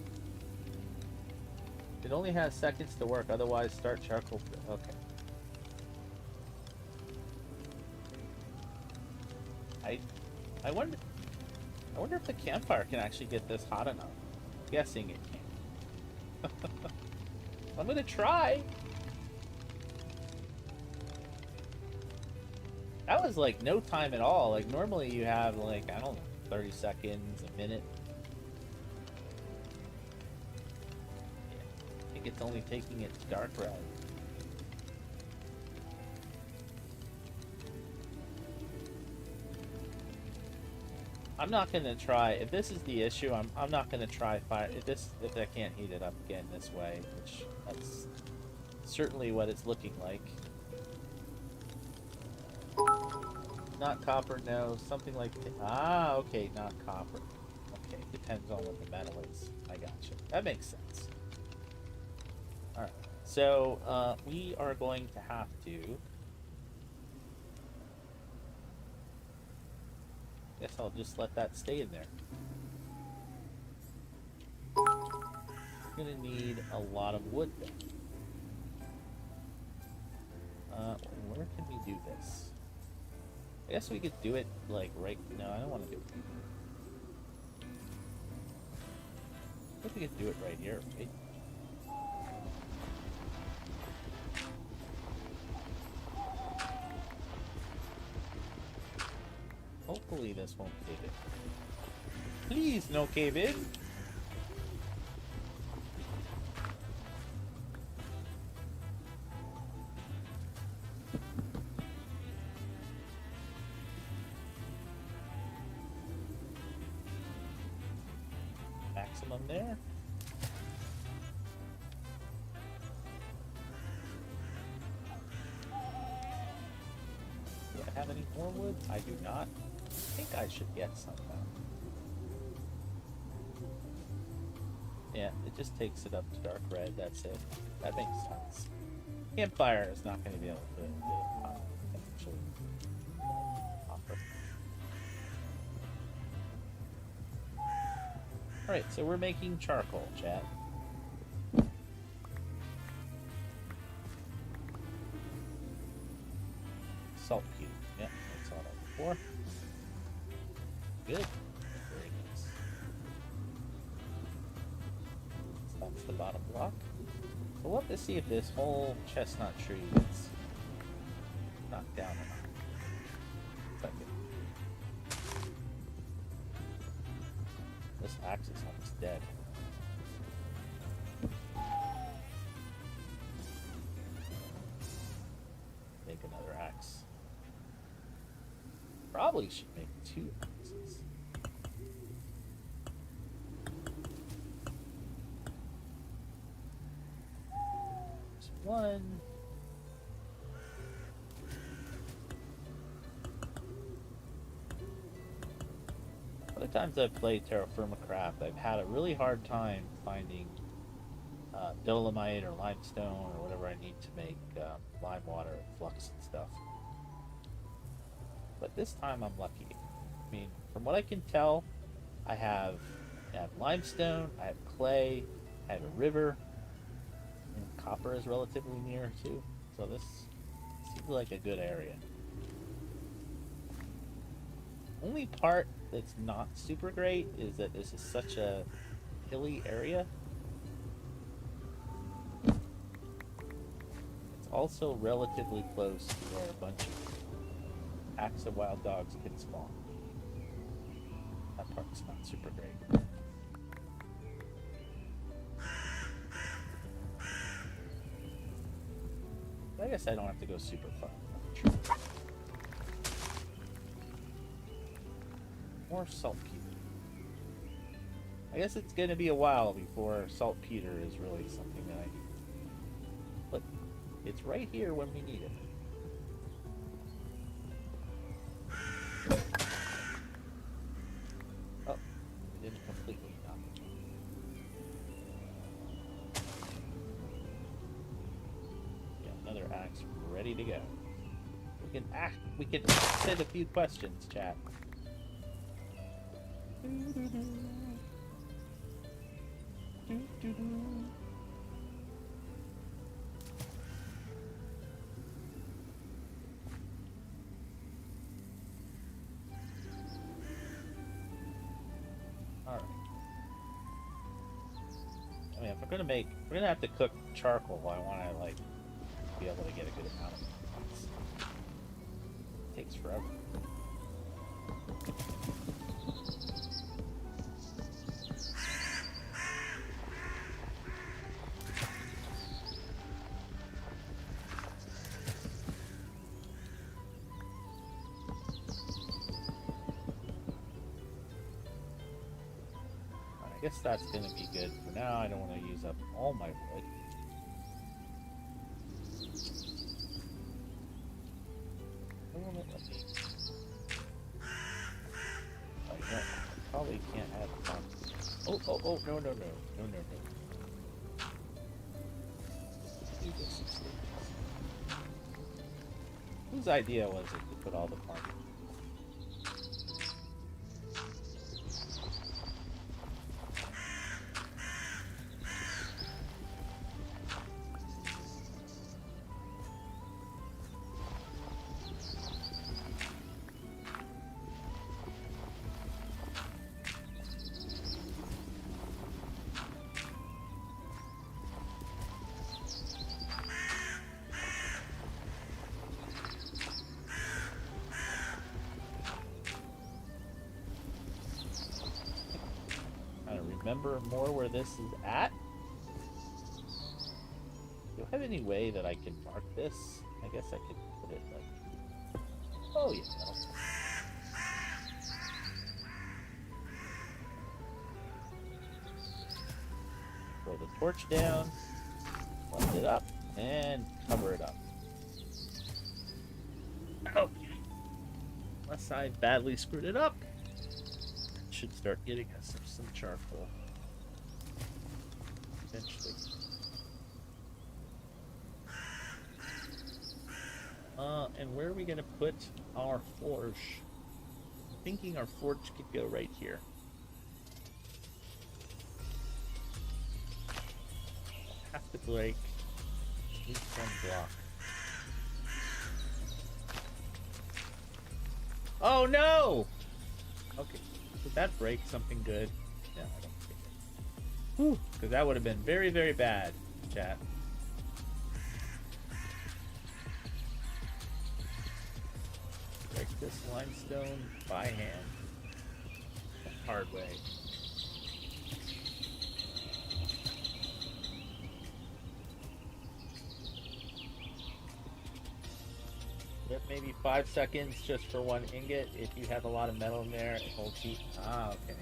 It only has seconds to work, otherwise start charcoal. Okay. I wonder if the campfire can actually get this hot enough. I'm guessing it can. I'm gonna try. That was like no time at all. Like normally you have like, I don't know, 30 seconds, a minute. Yeah, I think it's only taking it dark red. I'm not gonna try. If this is the issue, I'm not gonna try fire. If I can't heat it up again this way, which that's certainly what it's looking like. Not copper, no. Something like okay, not copper. Okay, depends on what the metal is. I gotcha. That makes sense. All right, so we are going to have to. Guess I'll just let that stay in there. I'm gonna need a lot of wood then. Where can we do this? I guess we could do it like right. No, I don't want to do it. I think we could do it right here, right? Hopefully this won't cave in. Please, no cave in. Maximum there. Do I have any more wood? I do not. I think I should get some now. Yeah, it just takes it up to dark red, that's it. That makes sense. Campfire is not going to be able to actually offer. Alright, so we're making charcoal, chat. Saltpeter. Yeah, that's all I'm for. Good. Very nice. So that's the bottom block. So we'll have to see if this whole chestnut tree gets knocked down or not. This axe is almost dead. Make another axe. Probably should make 2 axes. There's 1. Other times I've played TerraFirmaCraft, I've had a really hard time finding dolomite or limestone or whatever I need to make lime water and flux and stuff. But this time I'm lucky. I mean, from what I can tell, I have limestone, I have clay, I have a river, and copper is relatively near too. So this seems like a good area. Only part that's not super great is that this is such a hilly area. It's also relatively close to where a bunch of packs of wild dogs can spawn. That part's not super great. I guess I don't have to go super far. More saltpeter. I guess it's going to be a while before saltpeter is really something that I need. But it's right here when we need it. Oh, it didn't completely knock it. Yeah, another axe ready to go. We can send a few questions, chat. All right. I mean, if we're gonna have to cook charcoal. I want to like be able to get a good amount of it. It takes forever. I guess that's going to be good for now. I don't want to use up all my wood. Probably can't have fun. Oh, no. Do this instead. Whose idea was it to put all the farming? Remember more where this is at? Do you have any way that I can mark this? I guess I could put it like... Oh, yeah. Throw the torch down, light it up, and cover it up. Oh! Unless I badly screwed it up. Should start getting us some charcoal eventually. And where are we gonna put our forge? I'm thinking our forge could go right here. Have to break at least one block. Oh no! Okay. Did that break something good? No, I don't think it. Whew, because that would have been very, very bad, chat. Break this limestone by hand. The hard way. Yep, maybe 5 seconds just for one ingot. If you have a lot of metal in there, it holds heat. Ah, okay.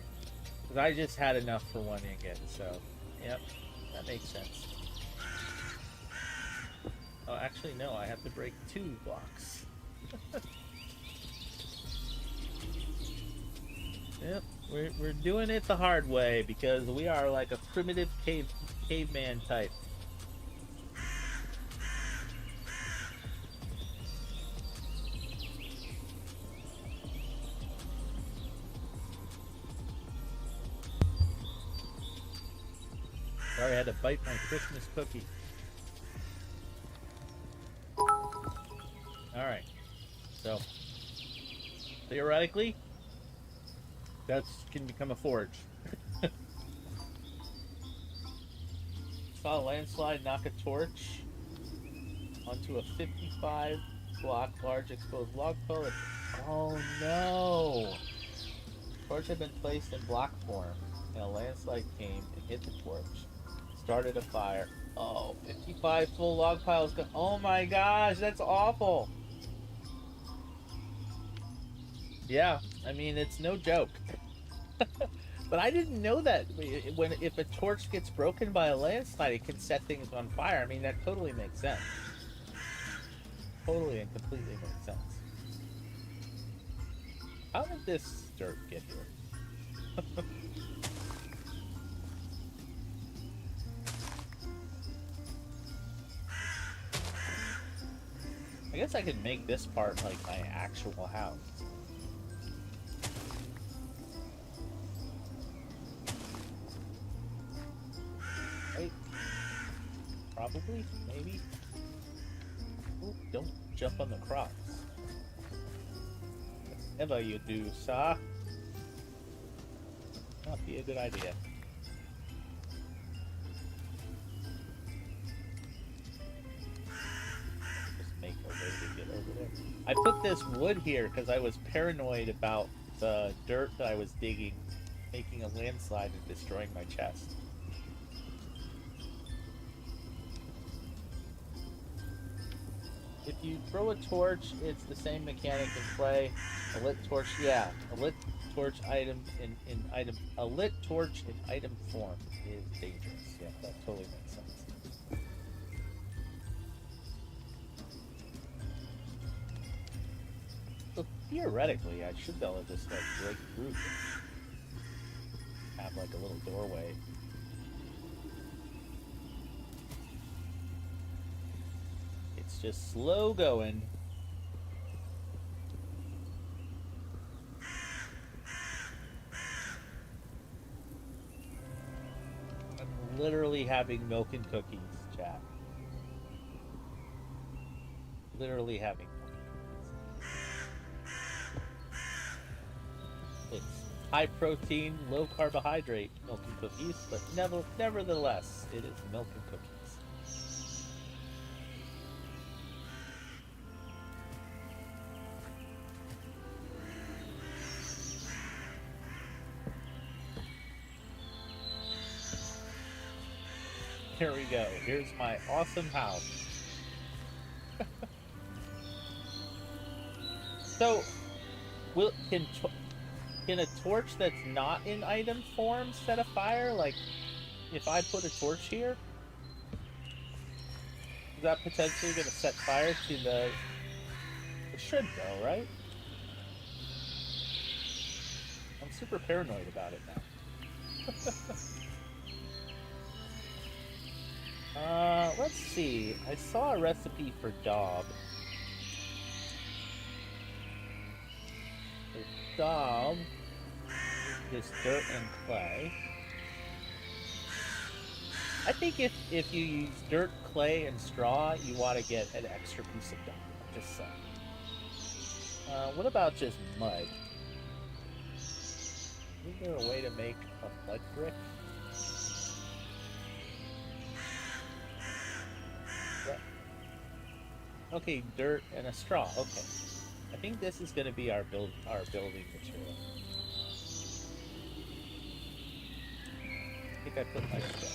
Because I just had enough for one ingot, so yep, that makes sense. Oh, actually, no, I have to break 2 blocks. Yep, we're doing it the hard way because we are like a primitive caveman type. Sorry, I had to bite my Christmas cookie. Alright. So, theoretically, that can become a forge. Saw a landslide knock a torch onto a 55 block large exposed log pile. Oh no! Torch had been placed in block form, and a landslide came and hit the torch. Started a fire. Oh, 55 full log piles. Oh my gosh, that's awful. Yeah, I mean, it's no joke. But I didn't know that if a torch gets broken by a landslide, it can set things on fire. I mean, that totally makes sense. Totally and completely makes sense. How did this dirt get here? I guess I could make this part like my actual house. Right? Probably? Maybe? Ooh, don't jump on the cross. Whatever you do, sir. Not be a good idea. Make a way to get over there. I put this wood here because I was paranoid about the dirt that I was digging, making a landslide and destroying my chest. If you throw a torch, it's the same mechanic in play. A lit torch, yeah, a lit torch item in item, a lit torch in item form is dangerous. Yeah, that totally makes sense. So theoretically, I should be able to just like break through this. Have like a little doorway. It's just slow going. I'm literally having milk and cookies, chat. Literally having it's high protein, low carbohydrate milk and cookies, but nevertheless, it is milk and cookies. Here we go. Here's my awesome house. So, can a torch that's not in item form set a fire? Like, if I put a torch here, is that potentially going to set fire to the... It should though, right? I'm super paranoid about it now. Let's see. I saw a recipe for daub. Daub is dirt and clay. I think if you use dirt, clay, and straw, you want to get an extra piece of daub. Just so. What about just mud? Is there a way to make a mud brick? Yeah. Okay, dirt and a straw. Okay. I think this is going to be our building material. I think I put my straw.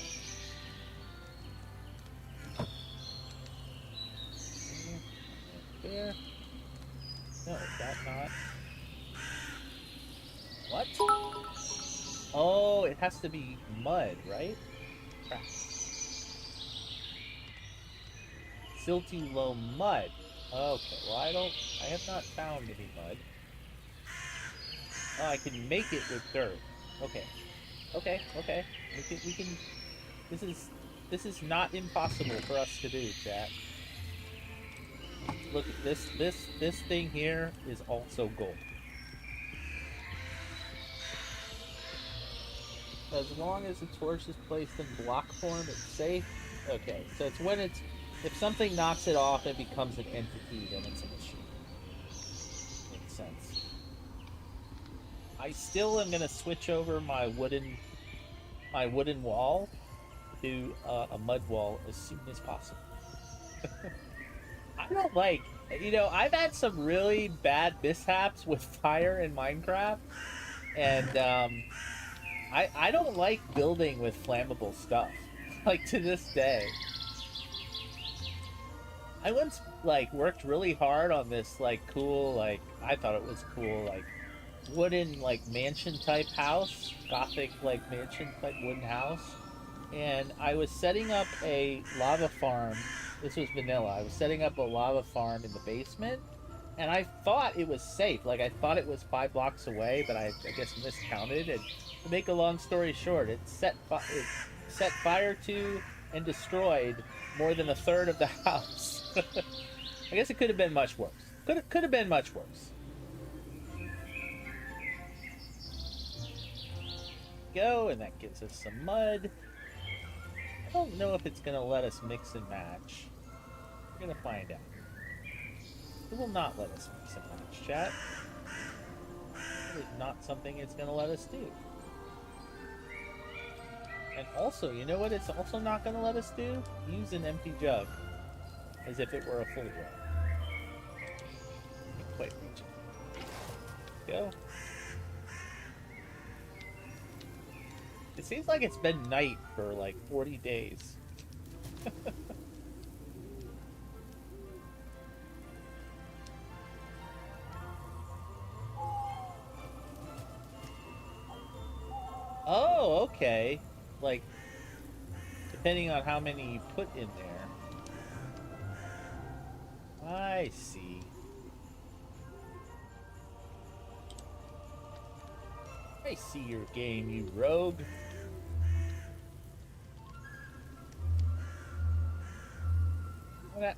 There. No, is that not? What? Oh, it has to be mud, right? Crap. Silty low mud. Okay, well I have not found any mud. Oh, I can make it with dirt. Okay. Okay. We can this is not impossible for us to do, chat. Look, this thing here is also gold. As long as the torch is placed in block form, it's safe. Okay, so it's when it's if something knocks it off and becomes an entity, then it's an issue. Makes sense. I still am gonna switch over my wooden wall to a mud wall as soon as possible. I don't like, I've had some really bad mishaps with fire in Minecraft, and I don't like building with flammable stuff. Like to this day, I once like worked really hard on this like cool I thought it was cool wooden mansion type house, gothic mansion type wooden house, and I was setting up a lava farm. This was vanilla. I was setting up a lava farm in the basement, and I thought it was safe. Like I thought it was 5 blocks away, but I guess miscounted. And to make a long story short, it set fire to and destroyed more than a third of the house. I guess it could have been much worse. Could have been much worse. Go, and that gives us some mud. I don't know if it's gonna let us mix and match. We're gonna find out. It will not let us mix and match, chat. That is not something it's gonna let us do. And also, you know what it's also not gonna let us do? Use an empty jug. As if it were a full jug. Can't quite reach it. Go. It seems like it's been night for like 40 days. Oh, okay. Like, depending on how many you put in there. I see. I see your game, you rogue.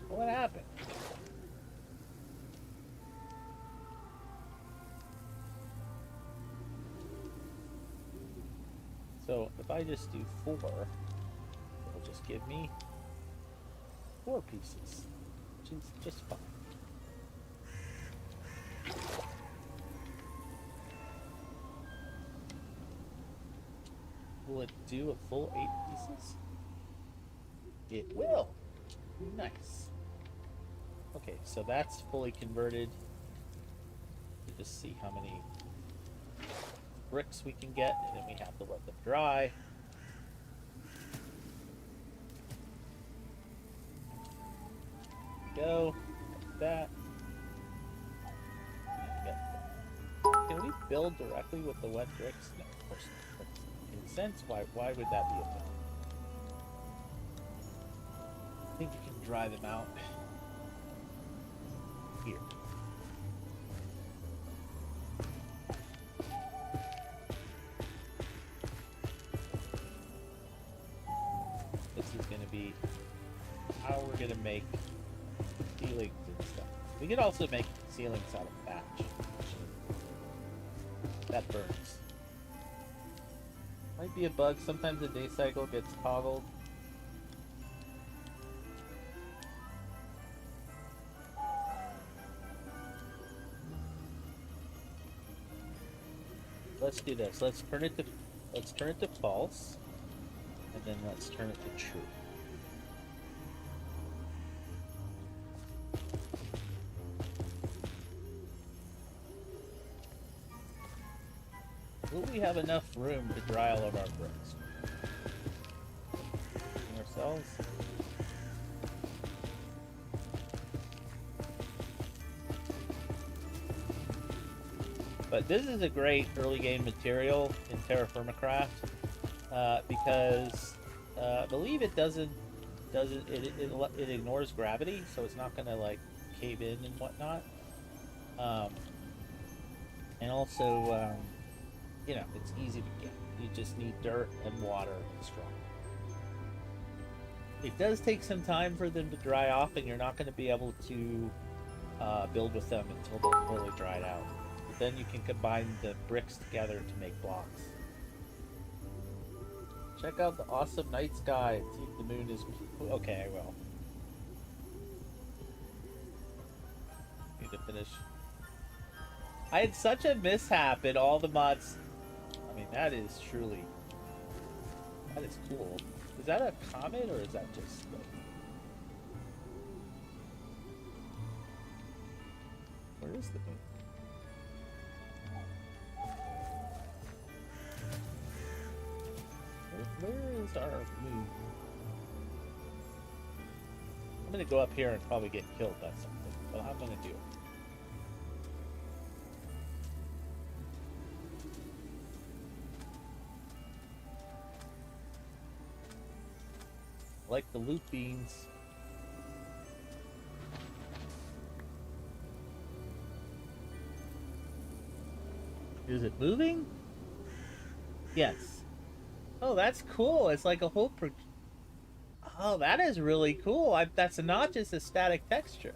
What happened? So if I just do 4, it'll just give me 4 pieces, which is just fine. Will it do a full 8 pieces? It will. Nice. Okay, so that's fully converted. We'll just see how many bricks we can get, and then we have to let them dry. Go. Like that. Can we build directly with the wet bricks? No, of course not. In a sense, why would that be a thing? I think you can dry them out here. This is going to be how we're going to make ceilings and stuff. We could also make ceilings out of thatch. That burns. Might be a bug. Sometimes the day cycle gets toggled. Let's do this. Let's turn it to false, and then let's turn it to true. Will we have enough room to dry all of our bricks? Ourselves. But this is a great early game material in TerraFirmaCraft because I believe it it ignores gravity, so it's not gonna like cave in and whatnot. And also, you know, it's easy to get. You just need dirt and water and straw. It does take some time for them to dry off, and you're not going to be able to build with them until they're fully dried out. But then you can combine the bricks together to make blocks. Check out the awesome night sky and see if the moon is... Okay, I will. Need to finish. I had such a mishap in all the mods. I mean, that is truly... That is cool. Is that a comet, or is that just... Where is the moon? Where is our moon? I'm gonna go up here and probably get killed by something, but I'm gonna do it. Like the loot beans. Is it moving? Yes. Oh, that's cool. It's like a whole... Oh, that is really cool. That's not just a static texture.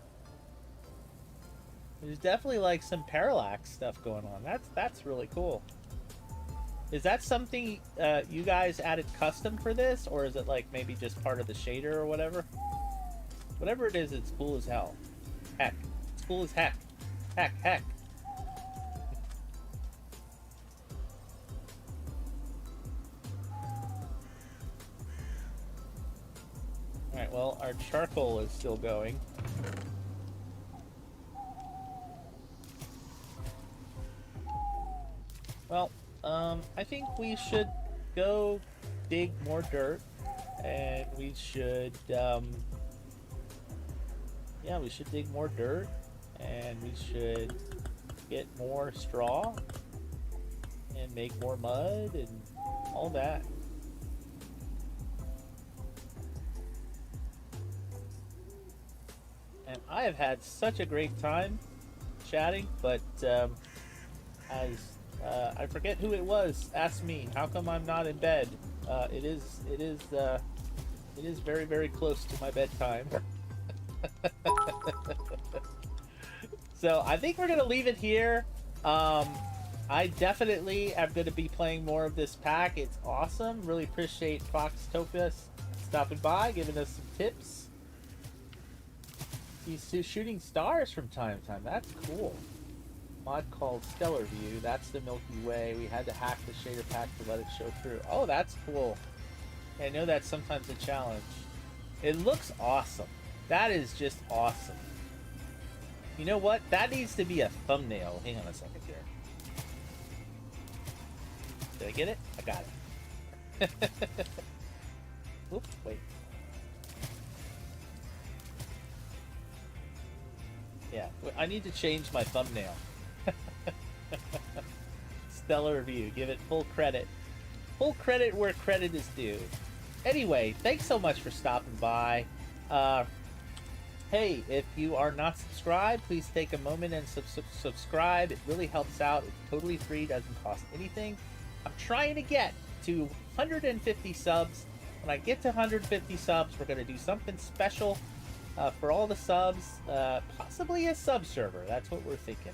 There's definitely like some parallax stuff going on. That's really cool. Is that something you guys added custom for this, or is it like maybe just part of the shader or whatever? Whatever it is, it's cool as hell. Heck. It's cool as heck. Heck. Alright, well, our charcoal is still going. Well, I think we should go dig more dirt, and we should, yeah, we should dig more dirt, and we should get more straw, and make more mud, and all that. And I have had such a great time chatting, but, I forget who it was asked me, how come I'm not in bed? It is very, very close to my bedtime. So I think we're gonna leave it here. I definitely am gonna be playing more of this pack. It's awesome. Really appreciate Fox Topius stopping by, giving us some tips. He's shooting stars from time to time. That's cool. Mod called Stellar View. That's the Milky Way. We had to hack the shader pack to let it show through. Oh, that's cool. I know that's sometimes a challenge. It looks awesome. That is just awesome. You know what? That needs to be a thumbnail. Hang on a second here. Did I get it? I got it. Oop, wait. Yeah, I need to change my thumbnail. Stellar View. Give it full credit. Full credit where credit is due. Anyway, thanks so much for stopping by. Hey, if you are not subscribed, please take a moment and subscribe. It really helps out. It's totally free, doesn't cost anything. I'm trying to get to 150 subs. When I get to 150 subs, we're going to do something special for all the subs. Possibly a sub server. That's what we're thinking.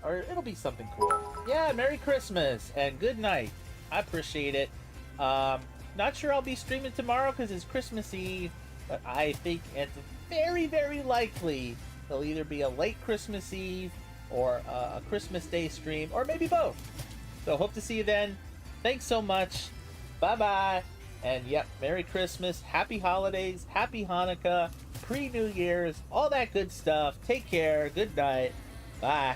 Or it'll be something cool. Yeah, Merry Christmas and good night. I appreciate it. Not sure I'll be streaming tomorrow because it's Christmas Eve, but I think it's very, very likely there'll either be a late Christmas Eve or a Christmas Day stream, or maybe both. So hope to see you then. Thanks so much. Bye-bye. And yep, Merry Christmas, Happy Holidays, Happy Hanukkah, pre-New Year's, all that good stuff. Take care. Good night. Bye.